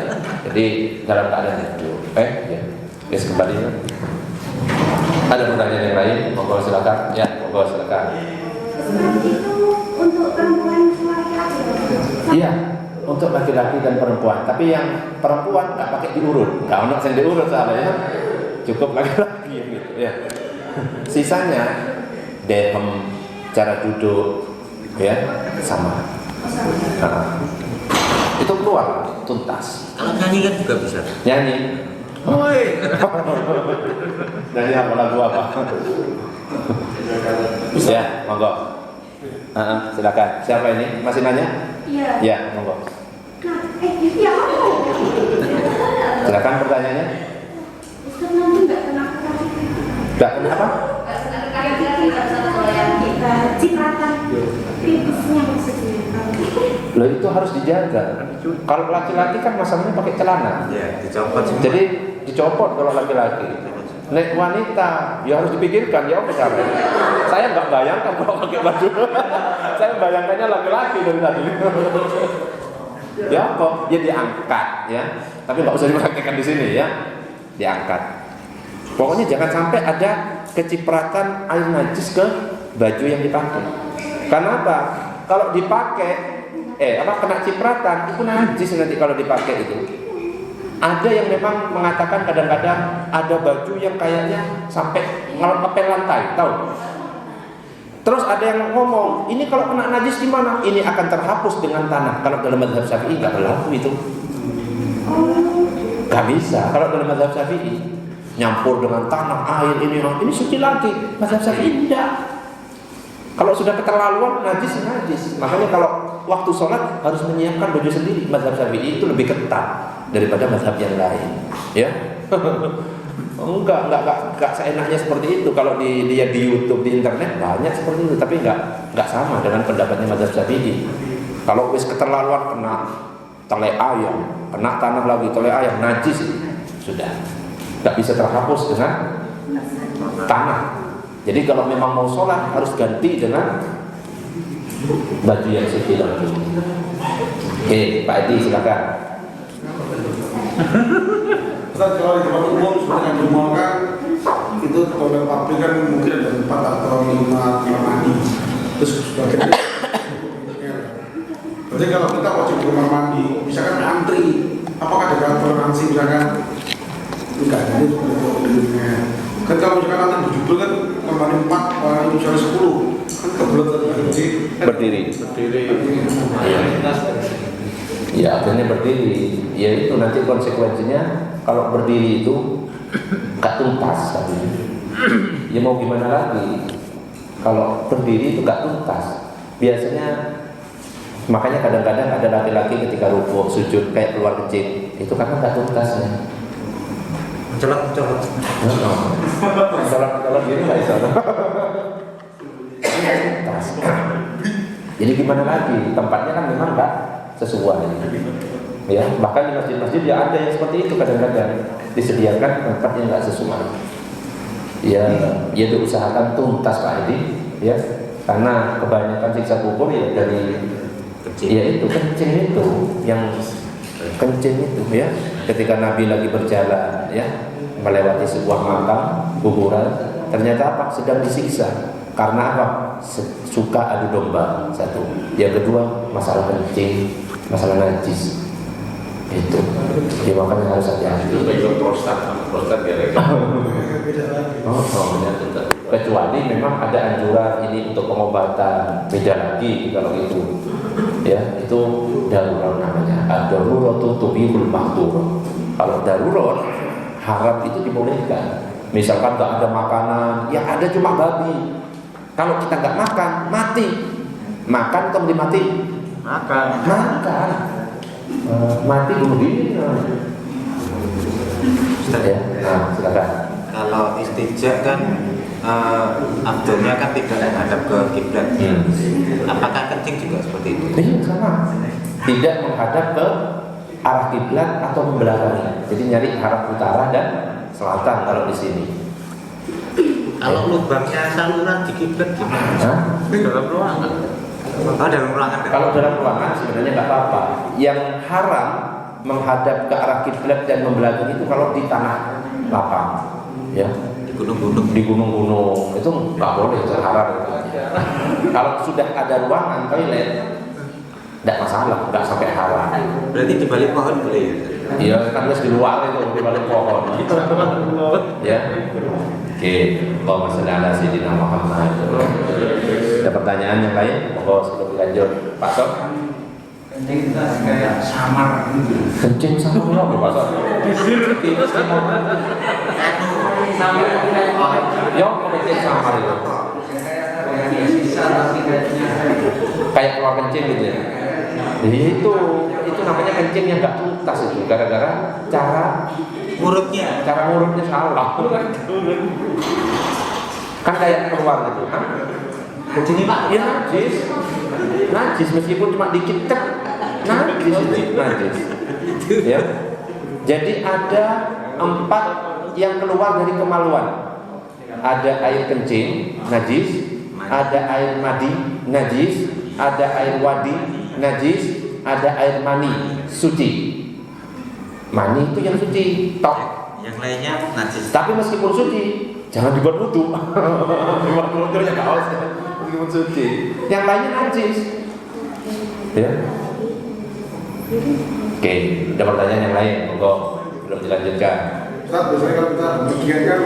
Jadi dalam keadaan itu. Ya. Guys kembali. Ada pertanyaan yang lain? Monggo silakan. Ya, monggo silakan. Itu untuk perempuan laki-laki. Iya, untuk laki-laki dan perempuan. Tapi yang perempuan nggak pakai diurut. Nggak ono yang diurut soalnya. Cukup laki-laki gitu ya. Sisanya dehem, cara duduk ya sama. Itu keluar tuntas. Kalau nyanyi kan juga bisa. Nyanyi. Woi. Nyanyi apa lagu apa? Ya, monggo. Silakan. Siapa ini? Masih nanya? Iya. Ya, monggo. Nah, ya apa? Silakan pertanyaannya. Ustaz nanti nggak kena kaki. Enggak kena apa? Cipratan pipisnya maksudnya. Loh itu harus dijaga. Kalau laki-laki kan masalahnya pakai celana. Ya, dicopot semua. Jadi dicopot kalau laki-laki. Nek wanita, ya harus dipikirkan ya apa caranya. Saya nggak bayangkan kalau pakai baju. Saya bayangkannya laki-laki dari tadi. Ya kok, ya diangkat ya. Tapi nggak usah dipraktekkan di sini ya. Diangkat. Pokoknya jangan sampai ada kecipratan air najis ke baju yang dipakai. Karena apa? Kalau dipakai kena cipratan itu najis nanti kalau dipakai itu. Ada yang memang mengatakan kadang-kadang ada baju yang kayaknya sampai ngepel lantai, tahu? Terus ada yang ngomong, ini kalau kena najis gimana? Ini akan terhapus dengan tanah. Kalau dalam mazhab Syafi'i nggak berlaku itu. Nggak bisa. Kalau dalam mazhab Syafi'i nyampur dengan tanah, air ini suci lagi. Mazhab Syafi'i tidak. Kalau sudah keterlaluan najis. Makanya kalau waktu sholat harus menyiapkan baju sendiri. Mazhab Syafi'i itu lebih ketat daripada mazhab yang lain. Ya? Enggak seenaknya seperti itu. Kalau dilihat di YouTube, di internet banyak seperti itu, tapi enggak sama dengan pendapatnya mazhab Syafi'i. Kalau wis keterlaluan kena tele ayam, kena tanah lagi tele ayam najis sudah. Enggak bisa terhapus dengan tanah. Jadi kalau memang mau sholat harus ganti dengan baju yang suci lagi. Oke, Pak Edi silakan. Ustaz, kalau di tempat umum seperti yang dimulkan itu kalau pabrik kan mungkin ada 4 atau 5 kamar mandi. Terus sebagainya. Berarti kalau kita wajib kamar mandi, misalkan antri, apakah ada toleransi misalkan enggak jadi seperti itu. Kan kalau misalkan antri berjubel kan kamar mandi 4, orang itu misalnya 10 kan kebelet Berdiri. Ya akhirnya berdiri. Ya itu nanti konsekuensinya kalau berdiri itu gak tuntas tadi. Ya mau gimana lagi? Kalau berdiri itu gak tuntas. Biasanya makanya kadang-kadang ada laki-laki ketika rukuk sujud kayak keluar kencing itu karena gak tuntasnya. Mencolot. Mencolot diri gak bisa. Tuntas. Jadi gimana lagi? Tempatnya kan memang gak sesuai. Ya, bahkan di masjid-masjid ya ada yang seperti itu kadang-kadang disediakan tempat yang nggak sesuai. Ya diusahakan tuntas Pak Edi, ya, karena kebanyakan siksa kubur ya dari kencing itu yang kencing itu ya. Ketika Nabi lagi berjalan ya melewati sebuah makam kuburan, ternyata apa? Sedang disiksa. Karena apa? Suka adu domba satu. Yang kedua masalah kencing, masalah najis. Itu. Dia makanya harus hati-hati. Itu pegang prostat ya. Kecuali memang ada anjuran ini untuk pengobatan, beda lagi kalau itu. Ya, itu darurat namanya. Ad-daruratu tubihul mahdzur. Kalau darurat haram itu dibolehkan. Misalkan nggak ada makanan, yang ada cuma babi. Kalau kita nggak makan, mati. Makan atau mati? Makan. Mati bunuh diri. Ustaz Ya, silakan. Kalau istinja kan abdomnya kan tidak menghadap ke kiblat. Apakah kencing juga seperti itu? Iya sama. Tidak menghadap ke arah kiblat atau membelakangi. Jadi nyari arah utara dan selatan kalau di sini. Kalau lubangnya saluran di kiblat gimana? Di dalam ruangan. Oh, dalam ruangan. Kalau dalam ruangan sebenarnya nggak apa-apa. Yang haram menghadap ke arah kiblat dan membelakangi itu kalau di tanah lapang, ya. Di gunung-gunung. Di gunung-gunung itu nggak boleh, itu haram. Kalau sudah ada ruangan toilet, tidak masalah, nggak sampai haram. Berarti di balik pohon boleh ya? Iya, kan harus di luar itu di balik pohon. Ya. Oke, Allahumma sholli ala sayyidina Muhammad. Ada pertanyaan yang lain? Monggo sebelum dilanjut. Pak Sok. kencing kita kayak samar gitu. Kencing sama apa Pak Sok? Yo, kencing samar itu. Kayak keluar kencing gitu ya. Itu namanya kencing yang nggak tuntas itu, gara-gara cara ngurutnya salah. Kan kayak keluar gitu, kan? Kencing Pak? Ya najis meskipun cuma dikit cek, najis. Ya. Jadi ada 4 yang keluar dari kemaluan. Ada air kencing, najis. Ada air madi, najis. Ada air wadi, najis. Ada air mani, suci. Mani itu yang suci, tok. Yang lainnya najis. Tapi meskipun suci, jangan dibuat wudu. Dibuat wudu ya nggak harus. Meskipun suci, yang lainnya najis. Ya. Oke, ada pertanyaan yang lain, monggo belum dilanjutkan. Ustaz, biasanya kalau kita berpergian kan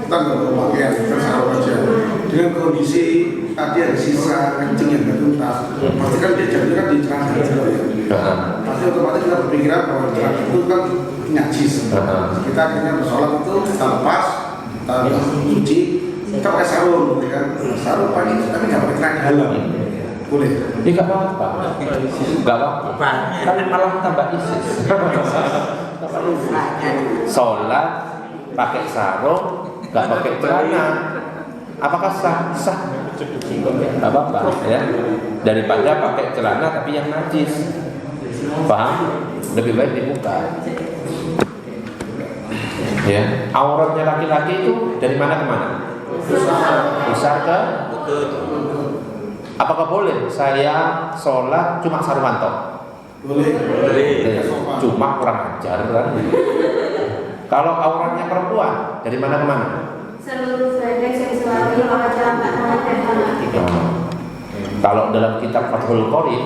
kita nggak bawa pakaian, kita sarung aja. Dengan kondisi tadi ada sisa kencing yang nggak tuntas, pasti kan dia jadinya kan di celana gitu ya. Pasti otomatis kita berpikiran bahwa celana itu kan najis. Kita akhirnya bersolat itu kita lepas, kita cuci, kita pakai sarung, ya kan? Sarung pagi tapi nggak pakai celana dalam. Boleh? Ya nggak apa-apa. Nggak apa-apa. Kan malah tambah ISIS. Sholat pakai sarung, nggak pakai celana. Apakah sah? Sah. Nggak apa-apa ya. Daripada pakai celana tapi yang najis. Paham? Lebih baik dibuka. Ya. Auratnya laki-laki itu dari mana ke mana? Pusar ke lutut. Apakah boleh saya sholat cuma sarungan tok? Boleh. Cuma kurang ajar kan? Kalau auratnya perempuan dari mana ke mana? Seluruh badan seksual wajah tangan dan kaki. Kalau dalam kitab Fathul Qorib,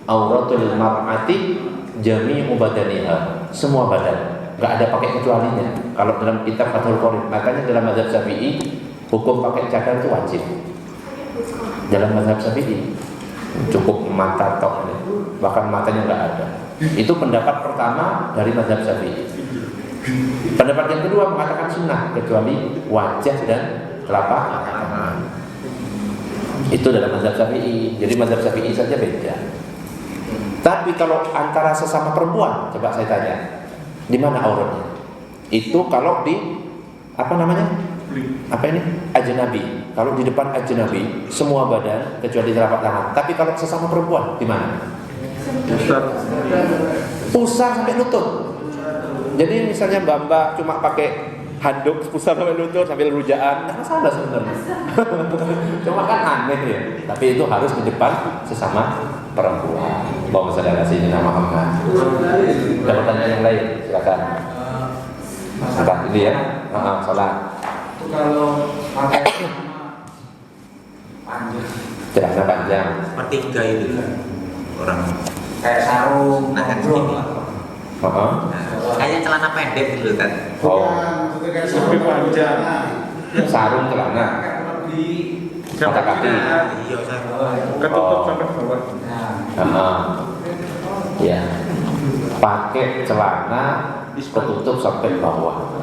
auratul mar'ati jami'u badaniha, semua badan, nggak ada pakai kecualinya. Kalau dalam kitab Fathul Qorib, makanya dalam mazhab Syafi'i hukum pakai cadar itu wajib. Dalam mazhab Syafi'i cukup mata tok, bahkan matanya nggak ada. Itu pendapat pertama dari mazhab Syafi'i. Pendapat yang kedua mengatakan sunnah kecuali wajah dan telapak tangan. Itu dalam mazhab Syafi'i. Jadi mazhab Syafi'i saja beda. Tapi kalau antara sesama perempuan, coba saya tanya, di mana auratnya? Itu kalau di apa namanya? Apa ini? Ajnabi. Kalau di depan ajnabi, semua badan kecuali telapak tangan. Tapi kalau sesama perempuan, di mana? Pusar sampai lutut. Jadi misalnya mbak-mbak cuma pakai handuk pusar sampai lutut sambil rujaan, nggak masalah sebenarnya. Cuma kan aneh ya. Tapi itu harus di depan sesama perempuan. Bawa saudara sini nama Muhammad. Ada pertanyaan yang lain? Silakan. Entah ini ya. Salat. Itu kalau pakai panjang, celana panjang. Sepertiga itu orang kayak sarung, nah kan segini. Kayak celana pendek gitu kan. Maksudnya kayak Lebih panjang. Sarung celana. Mata kaki. Iya, sarung. Ketutup sampai bawah. Ya. Pakai celana ketutup sampai bawah.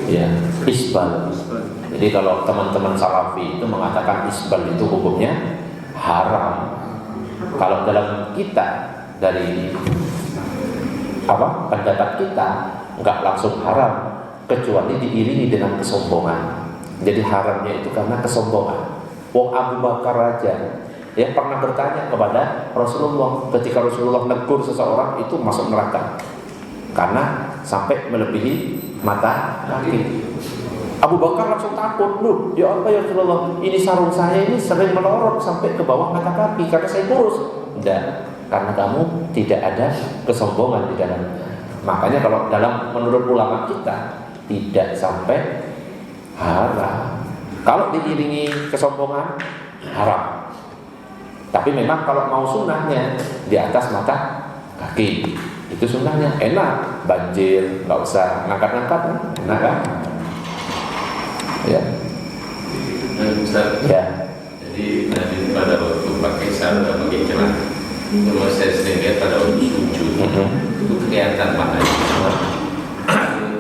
Ya, isbal. Jadi kalau teman-teman salafi itu mengatakan isbal itu hukumnya haram. Kalau dalam kita dari pendapat kita nggak langsung haram kecuali diiringi dengan kesombongan. Jadi haramnya itu karena kesombongan. Wong Abu Bakar aja ya pernah bertanya kepada Rasulullah ketika Rasulullah menegur seseorang itu masuk neraka karena sampai melebihi mata kaki. Abu Bakar langsung takut, loh, ya apa ya Rasulullah? Ini sarung saya ini sering melorot sampai ke bawah mata kaki karena saya kurus. Tidak, karena kamu tidak ada kesombongan di dalamnya. Makanya kalau dalam menurut ulama kita tidak sampai haram. Kalau diiringi kesombongan haram. Tapi memang kalau mau sunnahnya di atas mata kaki itu sunnahnya enak, banjir, nggak usah ngangkat-ngangkat, enak kan? Ya. Ustaz, Ya. jadi nanti pada waktu pakai sarung dan pakai celana, kalau saya sering lihat pada waktu sujud itu kelihatan matanya.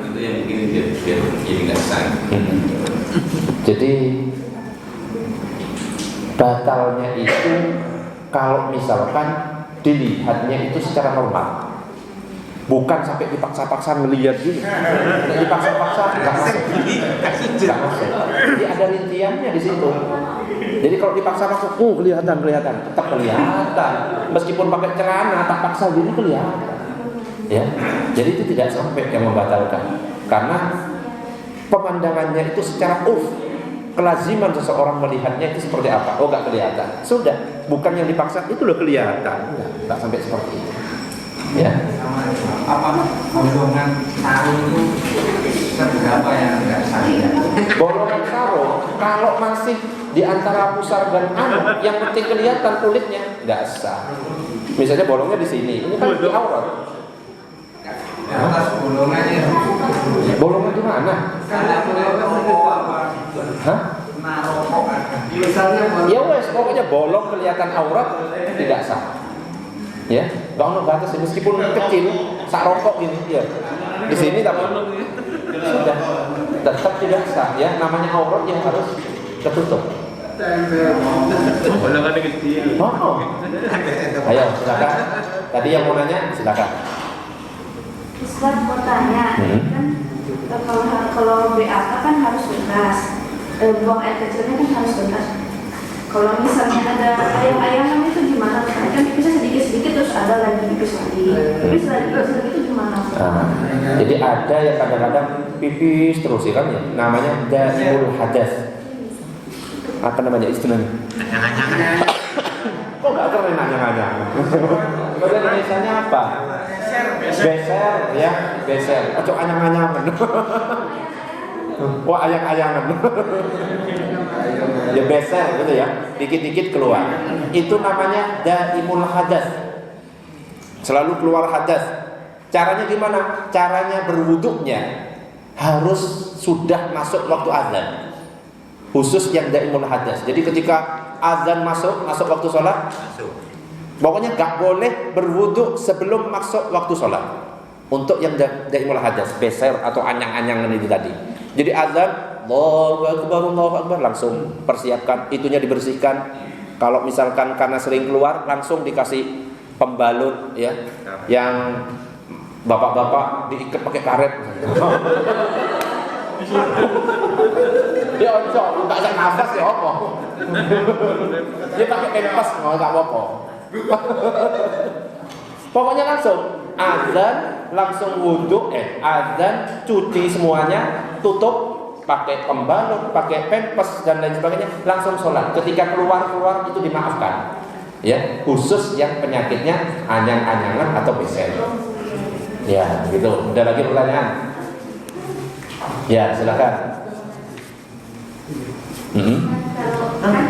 Itu yang bikin dia jadi nggak sah. Jadi batalnya itu kalau misalkan dilihatnya itu secara normal, bukan sampai dipaksa-paksa melihat gini. Dipaksa-paksa nggak masuk. Jadi ada rinciannya di situ. Jadi kalau dipaksa-paksa, kelihatan, tetap kelihatan. Meskipun pakai celana, tak paksa gini kelihatan. Ya, jadi itu tidak sampai yang membatalkan, karena pemandangannya itu secara kelaziman seseorang melihatnya itu seperti apa? Oh, nggak kelihatan. Sudah, bukan yang dipaksa itu loh kelihatan. Nggak sampai seperti itu. Ya. Apa bolongan sarung itu seberapa yang tidak sadar? Bolongan sarung kalau masih di antara pusar dan anu, yang penting kelihatan kulitnya, nggak sah. Misalnya bolongnya di sini, ini kan di aurat. Atas bolongannya. Bolongan di mana? Hah? Misalnya Ya wes, pokoknya bolong kelihatan aurat tidak sah. Ya, nggak ada batas meskipun kecil, sak rokok gini, ya. Di sini tapi sudah tetap tidak sah. Ya, namanya aurat yang harus tertutup. Bolongan kecil. Oh. Ayo, silakan. Tadi yang mau nanya, silakan. Ustaz mau tanya, kan kalau BAK kan harus tuntas, buang air kecilnya kan harus tuntas. Kalau misalnya ada ayam-ayaman itu gimana? Kan bisa sedikit-sedikit terus ada lagi pipis lagi itu gimana? Jadi ada yang kadang-kadang pipis terus ya kan ya, namanya daimul hadas. Apa namanya istilahnya? Kok nggak keren anyang-anyang? Bahasa Indonesianya apa? Beser, ya, beser. Atau anyang-anyangan. Wah, ayang-ayangan. Ya beser gitu ya, dikit-dikit keluar. Itu namanya daimul hadas. Selalu keluar hadas. Caranya gimana? Caranya berwuduknya harus sudah masuk waktu azan. Khusus yang daimul hadas. Jadi ketika azan masuk waktu sholat, pokoknya gak boleh berwuduk sebelum masuk waktu sholat. Untuk yang daimul hadas, beser atau anyang-anyangan itu tadi. Jadi azan, Allahu Akbar, langsung persiapkan, itunya dibersihkan. Kalau misalkan karena sering keluar, langsung dikasih pembalut ya, yang bapak-bapak diikat pakai karet. Dia oncok, nggak ada nafas ya apa? Dia pakai pempas, nggak apa-apa. Pokoknya langsung azan, langsung wudhu, azan, cuci semuanya, tutup, pakai pembalut, pakai pempas dan lain sebagainya, langsung sholat. Ketika keluar itu dimaafkan. Ya, khusus yang penyakitnya anyang-anyangan atau beser. Ya, gitu. Ada lagi pertanyaan? Ya, silakan. Kalau kan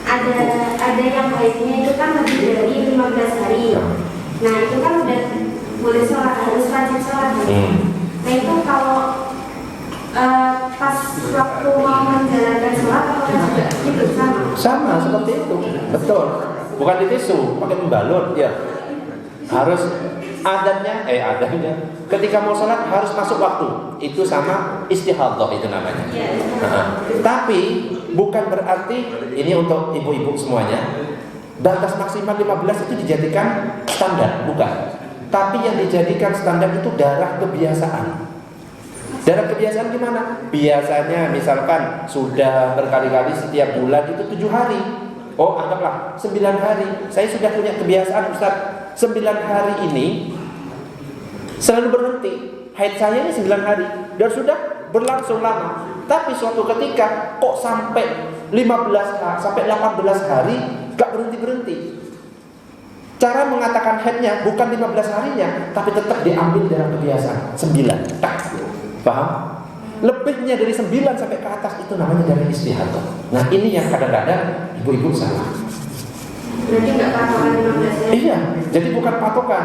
ada yang haidnya itu kan lebih dari 15 hari. Nah itu kan udah boleh sholat, harus wajib sholat. Nah itu kalau pas waktu mau menjalankan sholat apakah juga gitu sama? Sama seperti itu, betul. Bukan di tisu, pakai pembalut ya. Harus adanya ketika mau sholat harus masuk waktu. Itu sama istihadhah itu namanya. Tapi bukan berarti ini untuk ibu-ibu semuanya batas maksimal 15 itu dijadikan standar, bukan. Tapi yang dijadikan standar itu darah kebiasaan. Darah kebiasaan gimana? Biasanya misalkan sudah berkali-kali setiap bulan itu 7 hari. Oh anggaplah 9 hari. Saya sudah punya kebiasaan Ustaz, 9 hari ini selalu berhenti. Haid saya ini 9 hari dan sudah berlangsung lama. Tapi suatu ketika kok sampai 15 hari, sampai 18 hari gak berhenti-berhenti. Cara mengatakan haidnya bukan 15 harinya, tapi tetap diambil darah kebiasaan 9. Paham? Lebihnya dari 9 sampai ke atas itu namanya darah istihadhah. Nah ini yang kadang-kadang ibu-ibu salah. Berarti nggak patokan 15 ya? Iya, jadi bukan patokan.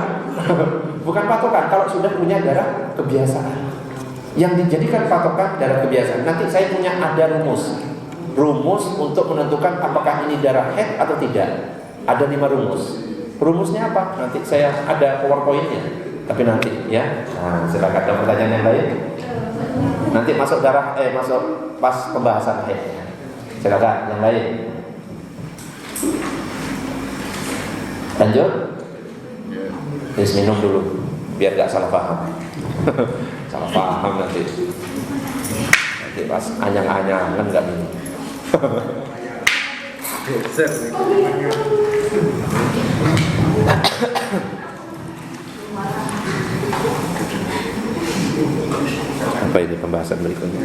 Bukan patokan kalau sudah punya darah kebiasaan. Yang dijadikan patokan darah kebiasaan. Nanti saya punya ada rumus untuk menentukan apakah ini darah haid atau tidak. Ada 5 rumus. Rumusnya apa? Nanti saya ada PowerPoint-nya. Tapi nanti ya. Nah, silakan ada pertanyaan yang lain. Nanti masuk masuk pas pembahasan haid. Silakan yang lain. Lanjut. Terus minum dulu biar gak salah paham. Salah paham nanti pas anyang-anyangan gak minum. Apa ini pembahasan berikutnya?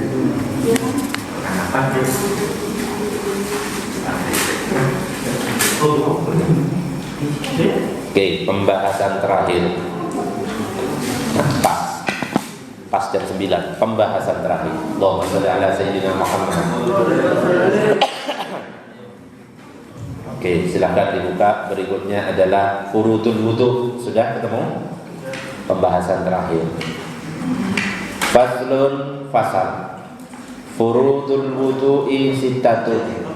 Oke, pembahasan terakhir. Nah, pas jam 9, pembahasan terakhir. Allahumma shalli ala sayyidina Muhammad. Oke, silahkan dibuka. Berikutnya adalah furudul wudu. Sudah ketemu? Pembahasan terakhir. Faslun fasal. Furudul wudu'i sittatun.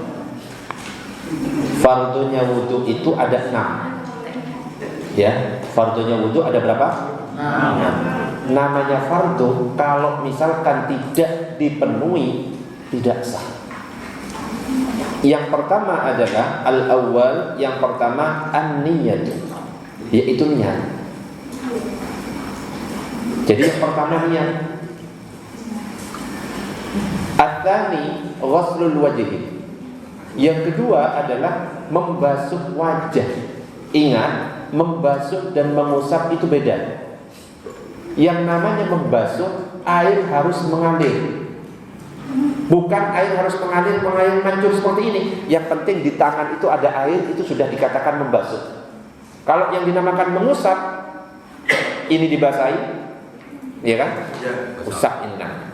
Fardunya wudu itu ada 6. Ya, fardunya wudu ada berapa? 6. Namanya fardu kalau misalkan tidak dipenuhi tidak sah. Yang pertama adalah al-awwal, yang pertama an-niyatu, yaitu niat. Jadi yang pertama niat. At-tsani ghuslul wajhi. Yang kedua adalah membasuh wajah. Ingat, membasuh dan mengusap itu beda. Yang namanya membasuh, air harus mengalir. Bukan air harus mengalir mancur seperti ini. Yang penting di tangan itu ada air, itu sudah dikatakan membasuh. Kalau yang dinamakan mengusap, ini dibasahi, ya kan? Usap ini namanya.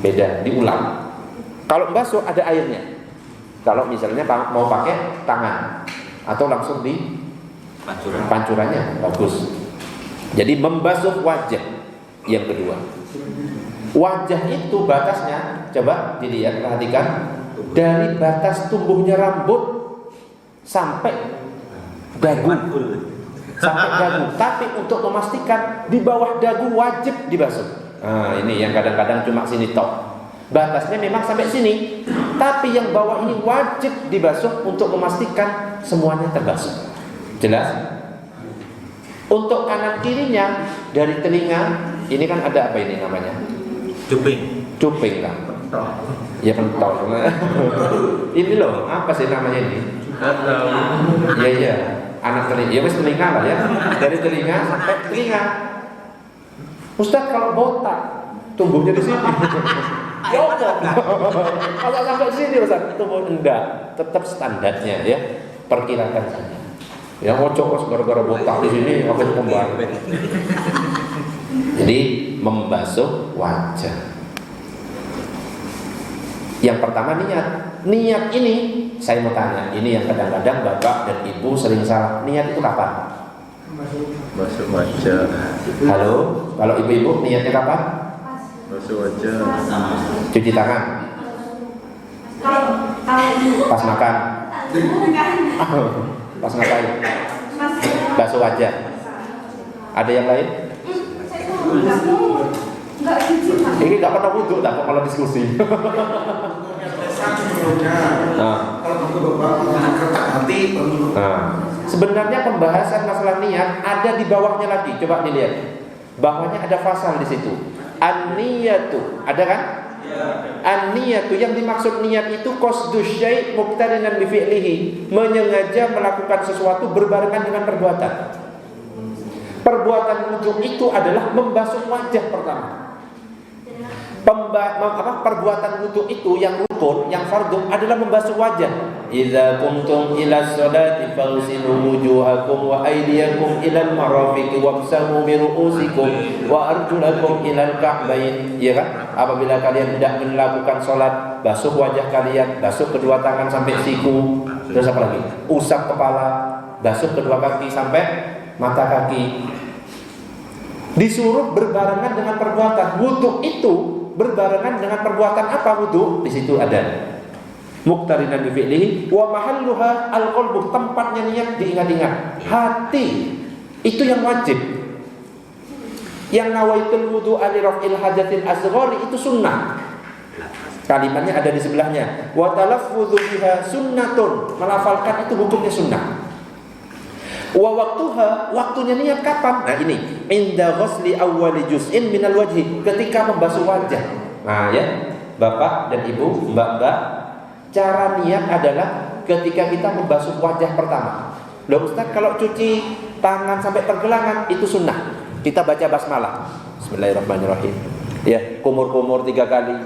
Beda, diulang. Kalau membasuh ada airnya. Kalau misalnya mau pakai tangan atau langsung di pancurannya bagus. Jadi membasuh wajah. Yang kedua, wajah itu batasnya, coba dilihat, perhatikan, dari batas tumbuhnya rambut sampai dagu. Sampai dagu. Tapi untuk memastikan di bawah dagu wajib dibasuh. Nah, ini yang kadang-kadang cuma sini tok. Batasnya memang sampai sini, tapi yang bawah ini wajib dibasuh untuk memastikan semuanya terbasuh. Jelas? Untuk kanan kirinya dari telinga, ini kan ada apa ini namanya? Cuping kan? Ya pentol. Ini loh, apa sih namanya ini? Iya, anak telinga. Ya wis telinga lah ya. Dari telinga sampai telinga. Ustaz kalau botak, tumbuhnya di sini. Ya kalau sampai sini Ustaz, tumbuh enggak, tetap standarnya ya, perkirakan saja. Ya ngocok gara-gara botak di sini apa pembahasan. Jadi membasuh wajah. Yang pertama niat. Niat ini saya mau tanya, ini yang kadang-kadang bapak dan ibu sering salah. Niat itu kapan? Basuh wajah. Halo, kalau ibu-ibu niatnya kapan? Basuh wajah. Cuci tangan. Pas makan. Pas ngapain? Basuh wajah. Ada yang lain? Ini nggak pernah wudhu, tak kalau diskusi. Sebenarnya pembahasan masalah niat ada di bawahnya lagi. Coba dilihat. Bawahnya ada fasal di situ. An-niyatu, ada kan? An-niyatu, yang dimaksud niat itu qasdu syai' muqtarinan bi fi'lihi, menyengaja melakukan sesuatu berbarengan dengan perbuatan. Perbuatan wudhu itu adalah membasuh wajah pertama. Perbuatan wudhu itu yang rukun, yang fardhu adalah membasuh wajah. Idza kuntum ila sholati faghsilu wujuhakum wa aydiyakum ila al-marafiqi wamsahu bi ru'usikum wa arjulakum ila al-ka'bayn. Ya kan? Apabila kalian tidak melakukan salat, basuh wajah kalian, basuh kedua tangan sampai siku. Terus apa lagi? Usap kepala, basuh kedua kaki sampai mata kaki. Disuruh berbarengan dengan perbuatan. Wudu itu berbarengan dengan perbuatan apa wudu? Di situ ada muqtarinan bi fi'lihi wa mahalluha al-qalbu, tempatnya niat diingat-ingat. Hati itu yang wajib. Yang nawaitul wudu li raf'il hajatil asghari itu sunnah. Kalimatnya ada di sebelahnya. Wa talaffudzu biha sunnatun, melafalkan itu hukumnya sunnah. Wa waktuha, waktunya niat kapan? Nah ini, inda ghusli awwali juz'in minal wajhi, ketika membasuh wajah. Nah ya, Bapak dan Ibu, Mbak-mbak, cara niat adalah ketika kita membasuh wajah pertama. Loh Ustaz, kalau cuci tangan sampai pergelangan itu sunnah. Kita baca basmalah. Bismillahirrahmanirrahim. Ya, kumur-kumur 3 kali,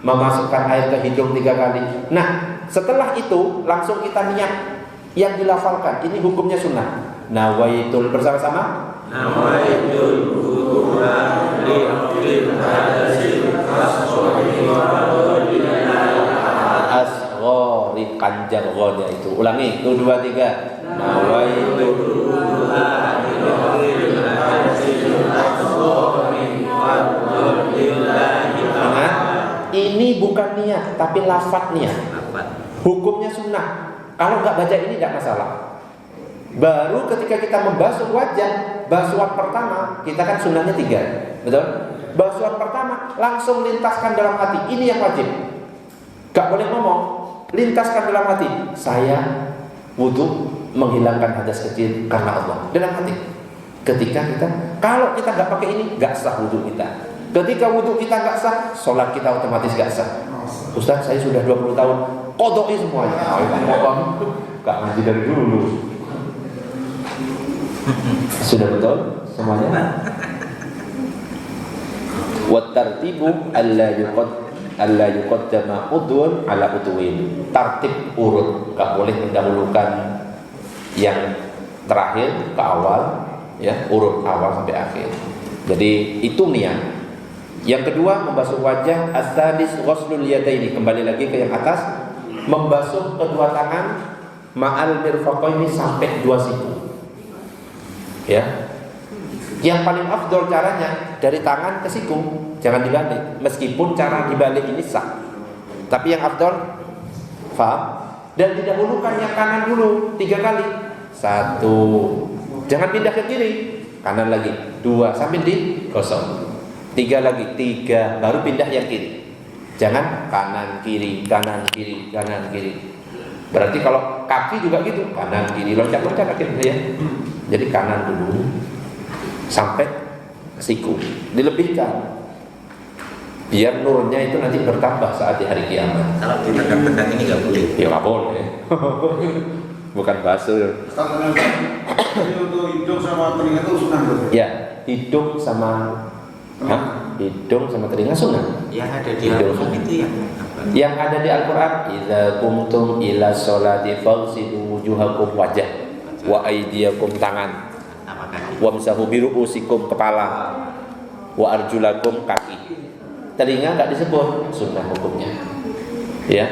memasukkan air ke hidung 3 kali. Nah, setelah itu langsung kita niat yang dilafalkan. Ini hukumnya sunnah. Nawaitul, bersama-sama. Nawaitul wudu'a li amril hadasil asghari, panjang ghonya itu. Ulangi, 1, 2, 3. Nawaitul wudu'a li amril hadasil asghari wa ini bukan niat, tapi lafaz niat. Hukumnya sunnah. Kalau nggak baca ini nggak masalah. Baru ketika kita membasuh wajah, basuhan pertama kita kan sunnahnya 3, betul? Basuhan pertama langsung lintaskan dalam hati. Ini yang wajib. Gak boleh ngomong. Lintaskan dalam hati. Saya wudhu menghilangkan hadas kecil karena Allah. Dalam hati. Ketika kita, kalau kita nggak pakai ini, nggak sah wudhu kita. Ketika wudhu kita nggak sah, sholat kita otomatis nggak sah. Ustaz, saya sudah 20 tahun qodoi semuanya. Gak ngaji dari dulu. Sudah betul semuanya. Wa tartibu alla yuqaddama udhun ala udwin. Tartib urut, gak boleh mendahulukan yang terakhir ke awal, ya, urut awal sampai akhir. Jadi itu niat. Yang kedua, membasuh wajah. As-sadis ghuslul yadaini, kembali lagi ke yang atas, membasuh kedua tangan ma'al mirfaqaini sampai 2 siku. Ya. Yang paling afdol caranya dari tangan ke siku, jangan dibalik. Meskipun cara dibalik ini sah, tapi yang afdol, faham? Dan didahulukan yang kanan dulu 3 kali. 1, jangan pindah ke kiri, kanan lagi. 2, sambil digosok. 3 lagi, 3, baru pindah yang kiri. Jangan kanan kiri, kanan kiri, kanan kiri. Berarti kalau kaki juga gitu, kanan kiri, loncat-loncat kaki ya. Jadi kanan dulu sampai siku, dilebihkan biar nurnya itu nanti bertambah saat di hari kiamat. Kalau ditendang-tendang ini nggak boleh. Ya nggak boleh. Bukan basuh. Ini untuk hidung sama telinga itu sunnah. Ya, hidung sama hidung sama telinga sunnah. Yang ada di Al-Quran itu yang ada di Al-Quran, idza qumtum ila sholati faghsilu wujuhakum, wajah, wa aydiyakum, tangan, wamsahu bi ru'usikum, kepala, wa arjulakum, kaki. Telinga enggak disebut, sunnah hukumnya. Ya.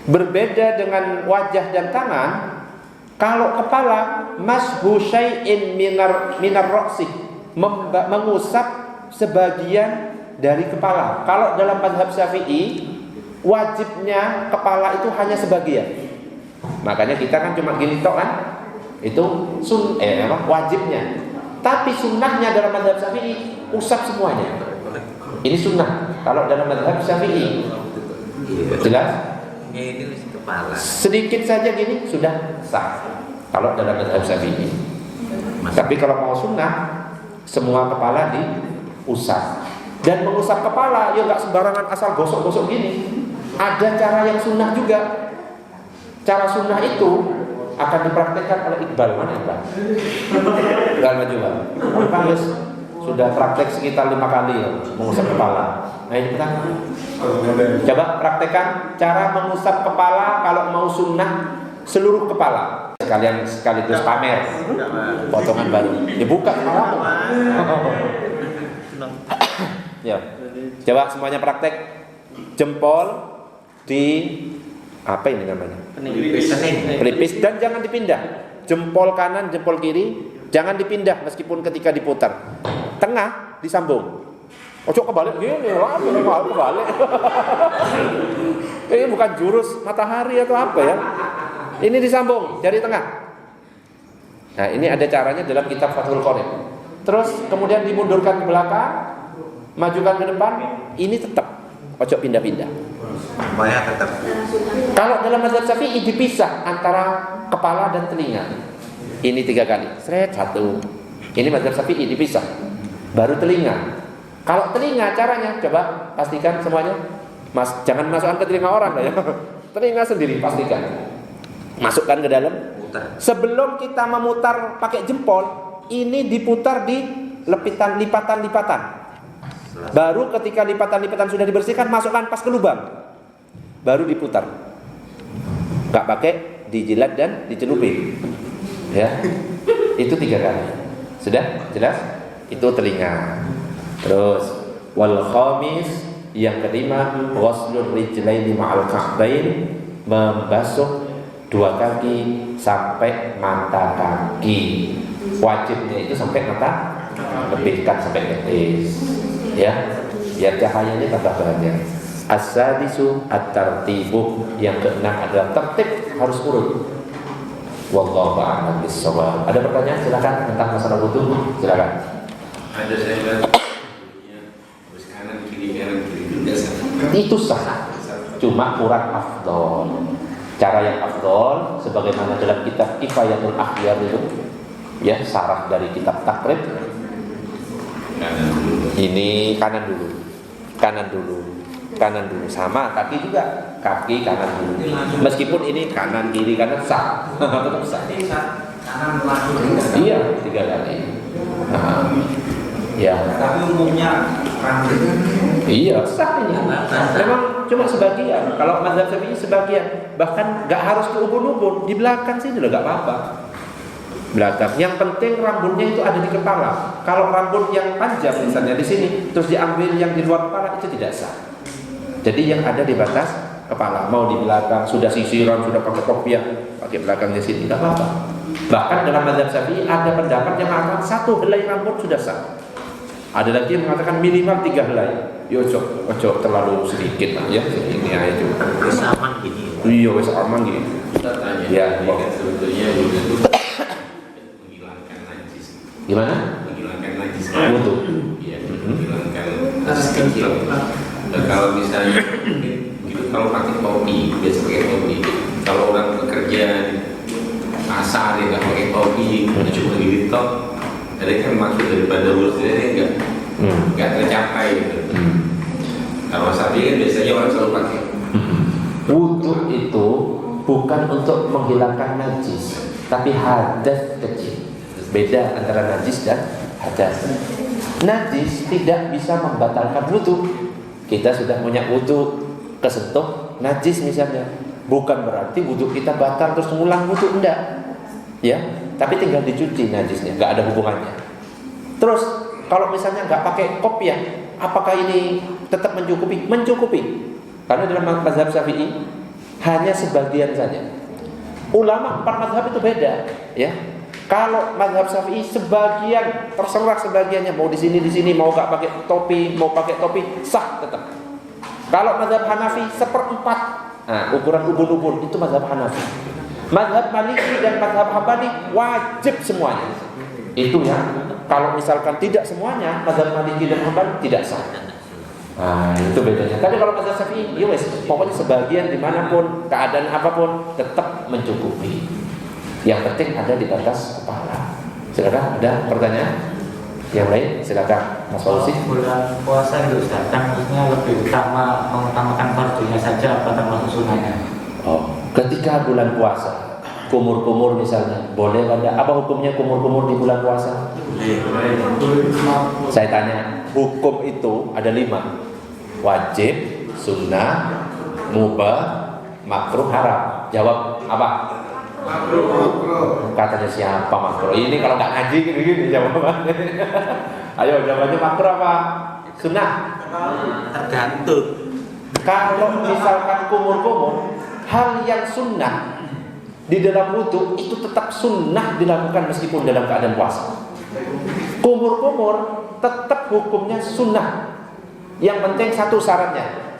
Berbeda dengan wajah dan tangan. Kalau kepala, mashu syai'in minar ra'si, mengusap sebagian dari kepala. Kalau dalam mazhab Syafi'i, wajibnya kepala itu hanya sebagian. Makanya kita kan cuma gini tok kan? Itu wajibnya. Tapi sunnahnya dalam mazhab Syafi'i usap semuanya. Ini sunnah kalau dalam mazhab Syafi'i. Jelas? Ini kepala. Sedikit saja gini sudah sah kalau dalam mazhab Syafi'i. Tapi kalau mau sunnah, semua kepala diusap. Dan mengusap kepala ya nggak sembarangan asal gosok-gosok gini. Ada cara yang sunnah juga. Cara sunnah itu akan dipraktekkan oleh Iqbal. Mana Iqbal? Iqbal maju Bang. Bang sudah praktek sekitar 5 kali ya, mengusap kepala. Nah ini kita coba praktekkan cara mengusap kepala kalau mau sunnah seluruh kepala. Sekaligus pamer potongan baru. Dibuka kepala. Ya. Coba semuanya praktek. Jempol di apa ini namanya? Pelipis, dan jangan dipindah. Jempol kanan, jempol kiri jangan dipindah meskipun ketika diputar. Tengah disambung. Ojo kebalik gini, kebalik. Ini bukan jurus matahari atau apa ya? Ini disambung dari tengah. Nah, ini ada caranya dalam kitab Fathul Qorib. Terus kemudian dimundurkan ke belakang, majukan ke depan. Ini tetap ojo pindah-pindah. Supaya tetap. Kalau dalam mazhab Syafi'i dipisah antara kepala dan telinga. Ini 3 kali. Seret 1. Ini mazhab Syafi'i dipisah. Baru telinga. Kalau telinga caranya coba pastikan semuanya. Jangan masukkan ke telinga orang ya. Telinga sendiri pastikan. Masukkan ke dalam. Sebelum kita memutar pakai jempol, ini diputar di lipatan-lipatan. Baru ketika lipatan-lipatan sudah dibersihkan, masukkan pas ke lubang. Baru diputar. Enggak pakai dijilat dan dicelupin. Ya. Itu 3 kali. Sudah jelas? Itu telinga. Terus wal khamis, yang kelima, ghuslur rijlaini ma'al ka'bain, membasuh 2 kaki sampai mata kaki. Wajibnya itu sampai mata, lebihkan sampai betis. Ya, biar cahayanya tambah banyak. As-sadisu at-tartibu, yang keenam adalah tertib, harus urut. Wallahu a'lam bishawab. Ada pertanyaan? Silakan tentang masalah wudu. Silakan. Ada saya lihat terus kanan kiri juga sah. Itu sah. Cuma kurang afdol. Cara yang afdol sebagaimana dalam kitab Kifayatul Akhyar itu, ya, syarah dari kitab Takrib. Ini kanan dulu, sama kaki juga, kaki kanan dulu. Meskipun ini kanan kiri kanan sah, tetap sah. Kanan lagi. Iya, 3 kali. Nah, ya. Tapi umumnya rambut. Iya, sah ini. Memang cuma sebagian. Kalau mazhab Syafi'i sebagian, bahkan nggak harus ke ubun-ubun, di belakang sini loh, nggak apa-apa. Belakang. Yang penting rambutnya itu ada di kepala. Kalau rambut yang panjang misalnya di sini, terus diambil yang di luar kepala, itu tidak sah. Jadi yang ada di batas kepala, mau di belakang, sudah sisiran, sudah pakai kopiah, pakai belakangnya sini, tidak apa-apa. Bahkan dalam mazhab Syafi'i ada pendapat yang mengatakan 1 helai rambut sudah sah. Ada lagi yang mengatakan minimal 3 helai. Ojo terlalu sedikit lah ya, ini aja juga. Wis aman gini. Iya, wis aman gini. Kita tanya, Ya, ini kan sebetulnya wudu itu menghilangkan najis. Gimana? Menghilangkan najis. Wudu. Iya, menghilangkan najis kecil. Dan kalau misalnya gitu, kalau pakai topi, biasa pakai topi. Kalau orang bekerja asal dia nggak pakai topi, cuma gini top. Jadi kan maksud daripada wudhunya nggak tercapai gitu. Kalau sapi kan biasanya orang selalu pakai. Wudu itu bukan untuk menghilangkan najis, tapi hadas kecil. Beda antara najis dan hadas. Najis tidak bisa membatalkan wudu. Kita sudah punya wudu, kesentuh najis misalnya, bukan berarti wudu kita batal terus ngulang wudu, enggak. Ya, tapi tinggal dicuci najisnya, nggak ada hubungannya. Terus kalau misalnya nggak pakai kopiah, apakah ini tetap mencukupi? Mencukupi, karena dalam mazhab Syafi'i hanya sebagian saja. Ulama 4 mazhab itu beda, ya. Kalau mazhab Syafi'i sebagian, terserah sebagiannya, mau di sini, mau nggak pakai topi, mau pakai topi, sah tetap. Kalau mazhab Hanafi 1/4, nah, ukuran ubun-ubun itu mazhab Hanafi. Mazhab Maliki dan mazhab Hambali wajib semuanya. Itu ya. Kalau misalkan tidak semuanya, mazhab Maliki dan Hambali tidak sah. Nah, itu bedanya. Tapi kalau mazhab Syafi'i, ya wes, pokoknya sebagian dimanapun, keadaan apapun tetap mencukupi. Yang penting ada di batas kepala. Silakan, ada pertanyaan? Yang lain, silakan, Mas Fauzi. Bulan puasa itu datang, maksudnya lebih mengutamakan fardunya saja atau termasuk sunnahnya? Oh, ketika bulan puasa, kumur-kumur misalnya, boleh ada? Apa hukumnya kumur-kumur di bulan puasa? Saya tanya, hukum itu ada 5: wajib, sunnah, mubah, makruh, haram. Jawab apa? Makruh. Katanya siapa makruh? Ini kalau nggak ngaji gini jawabannya. Ayo jawabannya makruh apa? Sunnah? Tergantung. Kalau misalkan kumur-kumur, hal yang sunnah di dalam wudu itu tetap sunnah dilakukan meskipun dalam keadaan puasa. Kumur-kumur tetap hukumnya sunnah. Yang penting satu syaratnya,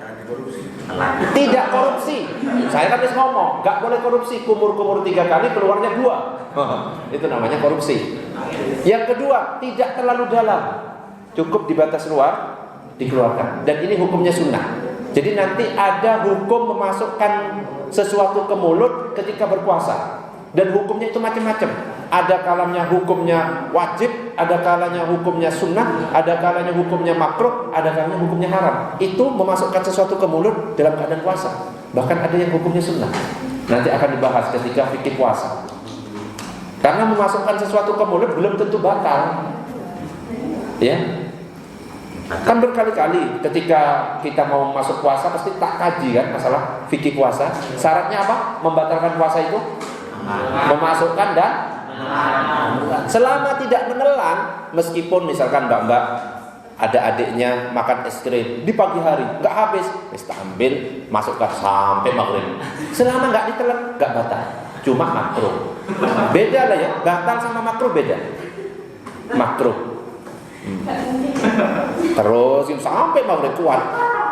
tidak korupsi. Saya kan harus ngomong, nggak boleh korupsi. Kumur-kumur 3 kali keluarnya 2. Itu namanya korupsi. Yang kedua, tidak terlalu dalam, cukup di batas luar dikeluarkan. Dan ini hukumnya sunnah. Jadi nanti ada hukum memasukkan sesuatu ke mulut ketika berpuasa, dan hukumnya itu macam-macam. ada kalanya hukumnya wajib, ada kalanya hukumnya sunnah, ada kalanya hukumnya makruh, ada kalanya hukumnya haram. Itu memasukkan sesuatu ke mulut dalam keadaan puasa. Bahkan ada yang hukumnya sunnah. Nanti akan dibahas ketika fikih puasa. Karena memasukkan sesuatu ke mulut belum tentu batal. Ya. Kan berkali-kali ketika kita mau masuk puasa pasti tak kaji kan masalah fikih puasa. Syaratnya apa? Membatalkan puasa itu memasukkan dan selama tidak menelan, meskipun misalkan mbak-mbak ada adiknya makan es krim di pagi hari nggak habis, kita ambil masukkan sampai maghrib. Selama nggak ditelan nggak batal, cuma makruh. Beda lah ya, batal sama makruh beda. Makruh. Terus sampai maghrib kuat,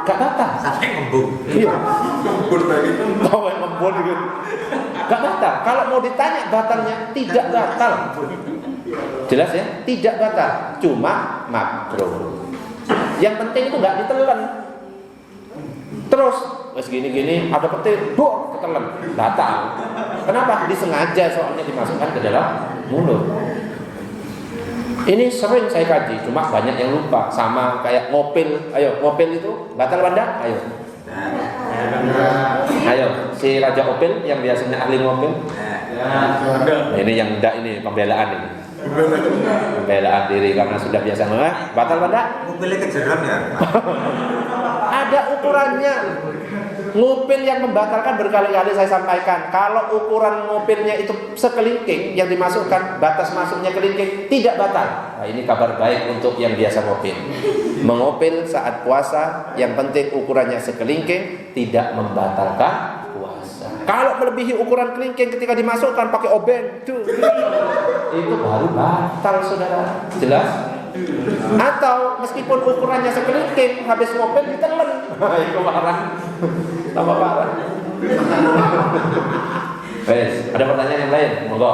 nggak batal. Sampai ngembung. Iya. Sampai ngembung gitu. Nggak batal. Kalau mau ditanya batalnya, tidak batal. Jelas ya? Tidak batal, cuma makruh. Yang penting itu nggak ditelan. Terus wes gini-gini ada petir, ketelan, batal. Kenapa? Disengaja soalnya dimasukkan ke dalam mulut. Ini sering saya kaji, cuma banyak yang lupa. Sama kayak ngopil. Ayo, ngopil itu batal Wanda? Ayo. Ayo, si Raja Opil yang biasanya ahli ngopil. Ini yang enggak, ini pembelaan ini. Pembelaan diri karena sudah biasa batal Wanda? Ngopilnya kejeram ya. Ada ukurannya. Ngupil yang membatalkan berkali-kali saya sampaikan. Kalau ukuran ngupilnya itu sekelingking yang dimasukkan, batas masuknya kelingking, tidak batal. Nah, ini kabar baik untuk yang biasa ngupil. Mengupil saat puasa, yang penting ukurannya sekelingking, tidak membatalkan puasa. Kalau melebihi ukuran kelingking ketika dimasukkan pakai obeng, itu baru batal, saudara. Jelas? Atau meskipun ukurannya sekelingking, habis ngopil ditelen, itu parah, tambah parah. Baik, ada pertanyaan yang lain? Monggo.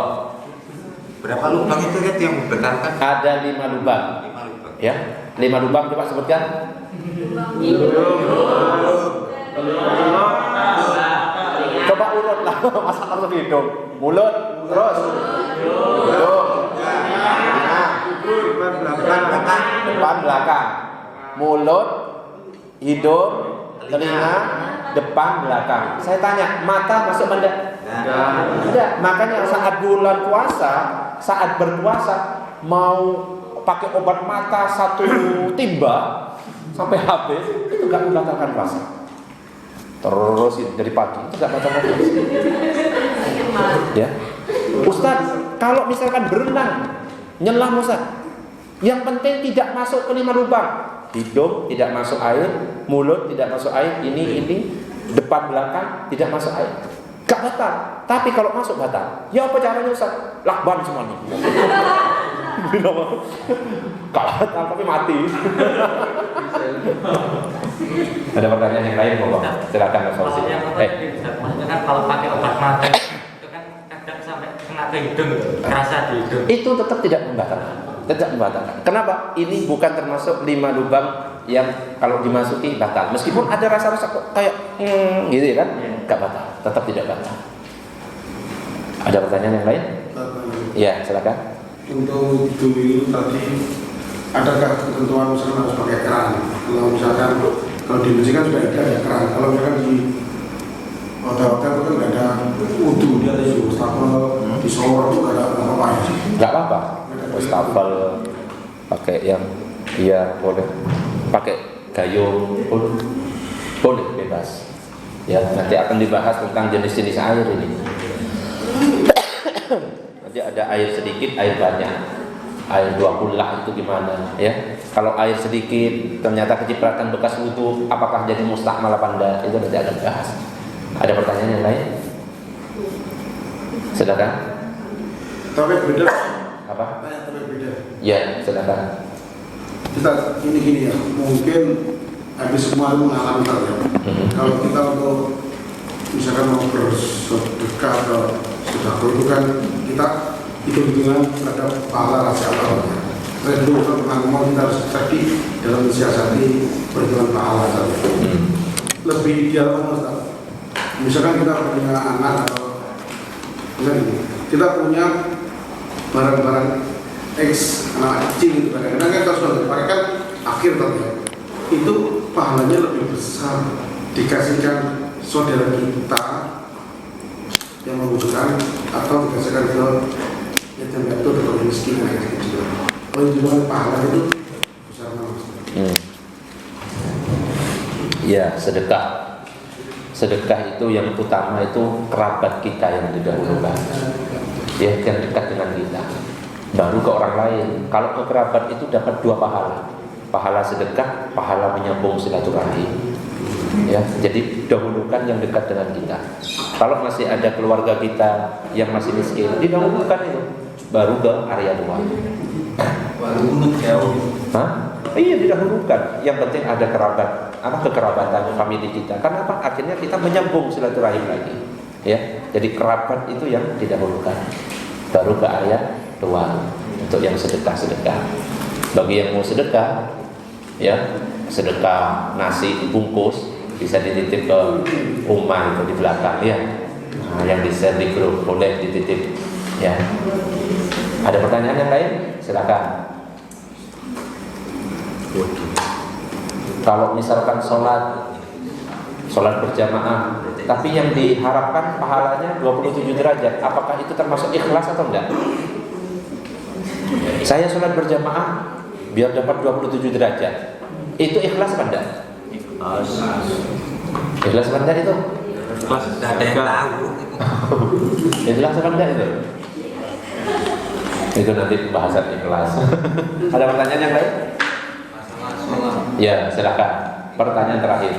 Berapa lubang itu kan yang membatalkan? Ada 5 lubang. 5 lubang. Ya, 5 lubang coba sebutkan. Coba urut lah, masa harus hidung, mulut, terus hidung. Depan belakang, mulut, hidung, telinga, depan belakang. Saya tanya, mata masuk benda? Tidak. Makanya saat bulan puasa, saat berpuasa, mau pakai obat mata 1 timba sampai habis, itu nggak membatalkan puasa. Terus dari pagi itu nggak batalkan puasa. Ya, Ustaz, kalau misalkan berenang, nyelam Ustaz, yang penting tidak masuk ke 5 lubang. Hidung tidak masuk air, mulut tidak masuk air, ini, depan belakang tidak masuk air. Gak batal. Tapi kalau masuk batal. Ya apa caranya Ustaz? Lakban semuanya. Gak batal tapi mati. Ada pertanyaan yang lain Bapak? Silakan solusi. Maksudnya kan kalau pakai obat mata itu kan kadang sampai kena ke hidung, kerasa di hidung. Itu tetap tidak membatalkan. Tidak membatalkan. Kenapa? Ini bukan termasuk 5 lubang yang kalau dimasuki batal. Meskipun ada rasa-rasa kok kayak gitu ya kan? Enggak batal, tetap tidak batal. Ada pertanyaan yang lain? Ya, silakan. Untuk hidung itu tadi, adakah ketentuan misalkan harus pakai keran? Kalau misalkan kalau di masjid kan sudah ada keran. Kalau misalkan di hotel-hotel itu kan nggak ada wudhu, dia ada wastafel, di shower itu nggak ada apa-apa ya? Nggak apa-apa. Wastafel pakai yang boleh, pakai gayung pun boleh, bebas. Ya, nanti akan dibahas tentang jenis-jenis air ini. Nanti ada air sedikit, air banyak. Air 20 lah itu gimana ya? Kalau air sedikit ternyata kecipratan bekas wudu, apakah jadi mustakmal apa enggak? Itu nanti akan dibahas. Ada pertanyaan yang lain? Silakan. Tapi beda. Apa? Tapi beda. Ya, silakan. Kita gini ya, mungkin habis semua mengalami hal ya. Kalau kita untuk misalkan mau bersedekah atau sedekah itu kan kita hitung-hitungan terhadap pahala rasa Allah. Saya dulu pernah ngomong kita harus tadi dalam mensiasati perhitungan pahala saja. Lebih ideal Ustaz. Misalkan kita punya anak atau misalnya kita punya barang-barang anak kecil itu kadang-kadang kan kalau sudah dipakai kan akhir tadi ya, itu pahalanya lebih besar dikasihkan saudara kita yang membutuhkan atau dikasihkan ke yatim piatu atau miskin yang kecil. Kalau itu kan pahala itu besar banget. Ya, sedekah. Sedekah itu yang utama itu kerabat kita yang didahulukan. Ya, yang dekat dengan kita. Baru ke orang lain. Kalau ke kerabat itu dapat 2 pahala. Pahala sedekah, pahala menyambung silaturahim. Ya, jadi dahulukan yang dekat dengan kita. Kalau masih ada keluarga kita yang masih miskin, didahulukan itu. Baru ke area 2. Baru jauh. Hah? Iya, didahulukan. Yang penting ada kekerabatan famili kita. Karena apa? Akhirnya kita menyambung silaturahim lagi. Ya, jadi kerabat itu yang didahulukan. Baru ke area 2 untuk yang sedekah. Bagi yang mau sedekah, ya, sedekah nasi bungkus bisa dititip ke rumah itu di belakang ya. Nah, yang di-share di grup boleh dititip ya. Ada pertanyaan yang lain? Silakan. Kalau misalkan sholat berjamaah, tapi yang diharapkan pahalanya 27 derajat, apakah itu termasuk ikhlas atau enggak? Saya sholat berjamaah biar dapat 27 derajat, itu ikhlas apa enggak? Ikhlas apa enggak itu? Tidak ada yang tahu. Ikhlas apa enggak itu? Itu nanti pembahasan ikhlas. Ada pertanyaan yang lain? Ya, silakan. Pertanyaan terakhir.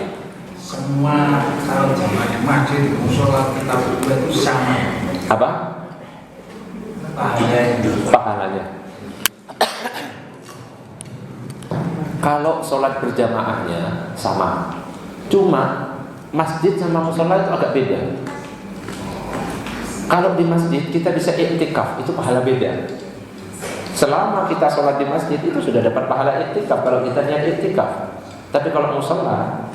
Semua kalau jamaahnya masjid, musola, kita berdua itu sama. Apa? Pahalanya. Kalau sholat berjamaahnya sama, cuma masjid sama musola itu agak beda. Kalau di masjid kita bisa iktikaf, itu pahala beda. Selama kita sholat di masjid itu sudah dapat pahala iktikaf kalau kita niat iktikaf. Tapi kalau musola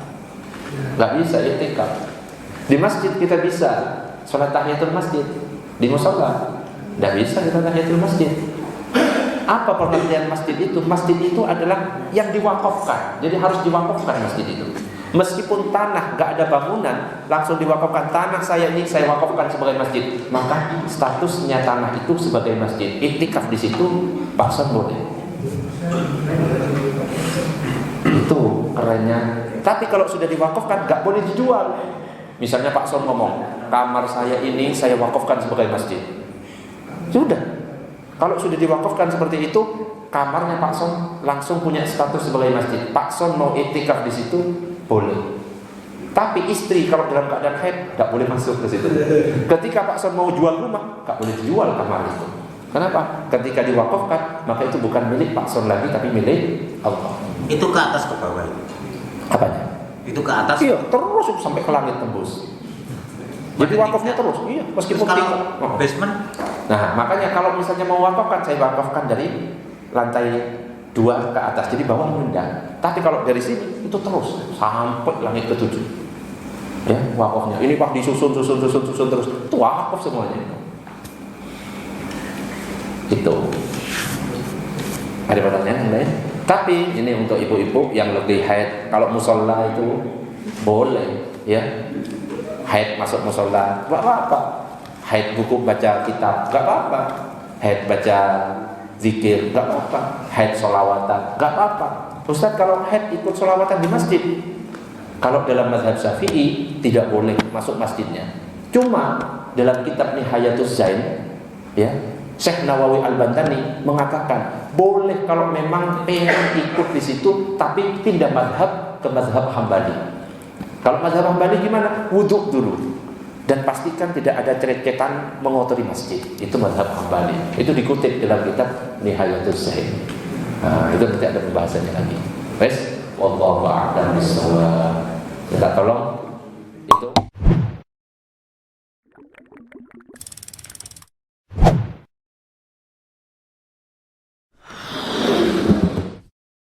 nggak bisa iktikaf. Di masjid kita bisa sholat tahiyatul masjid. Di musola nggak bisa kita tahiyatul masjid. Apa pengertian masjid itu? Masjid itu adalah yang diwakafkan. Jadi harus diwakafkan masjid itu. Meskipun tanah nggak ada bangunan, langsung diwakafkan. Tanah saya ini saya wakafkan sebagai masjid, maka statusnya tanah itu sebagai masjid. Iktikaf di situ paksa boleh. Itu kerennya. Tapi kalau sudah diwakafkan nggak boleh dijual. Misalnya Pak Son ngomong, kamar saya ini saya wakafkan sebagai masjid. Sudah. Kalau sudah diwakafkan seperti itu, kamarnya Pak Son langsung punya status sebagai masjid. Pak Son mau iktikaf di situ boleh. Tapi istri kalau dalam keadaan haid tidak boleh masuk ke situ. Ketika Pak Son mau jual rumah, tidak boleh dijual kamar itu. Kenapa? Ketika diwakafkan, maka itu bukan milik Pak Son lagi, tapi milik Allah. Itu ke atas ke bawah. Apanya? Itu ke atas. Iya, terus sampai ke langit tembus. Jadi wakafnya terus. Iya, meskipun kalau basement. Nah, makanya kalau misalnya mau wakafkan, saya wakafkan dari lantai 2 ke atas, jadi bawah rendah. Tapi kalau dari sini itu terus sampai langit ke-7. Ya, wakafnya. Ini Pak disusun terus. Itu wakaf semuanya itu. Itu. Ada pertanyaan yang lain? Tapi ini untuk ibu-ibu yang lagi haid, kalau musola itu boleh, ya. Haid masuk musola, enggak apa-apa. Haid buku baca kitab, enggak apa-apa. Haid baca zikir, enggak apa-apa. Haid sholawatan, enggak apa-apa. Ustaz, kalau haid ikut sholawatan di masjid, kalau dalam mazhab Syafi'i tidak boleh masuk masjidnya. Cuma dalam kitab Nihayatus Zain, ya, Syekh Nawawi Al-Bantani mengatakan boleh kalau memang pengen ikut di situ, tapi pindah mazhab ke mazhab Hambali. Kalau mazhab Hambali gimana? Wudhu dulu dan pastikan tidak ada ceret-ceretan mengotori masjid. Itu mazhab Hambali. Itu dikutip dalam kitab Nihayatus Zain. Nah, itu nanti ada pembahasannya lagi. Wes, wallahu a'lam bishawab. Kita tolong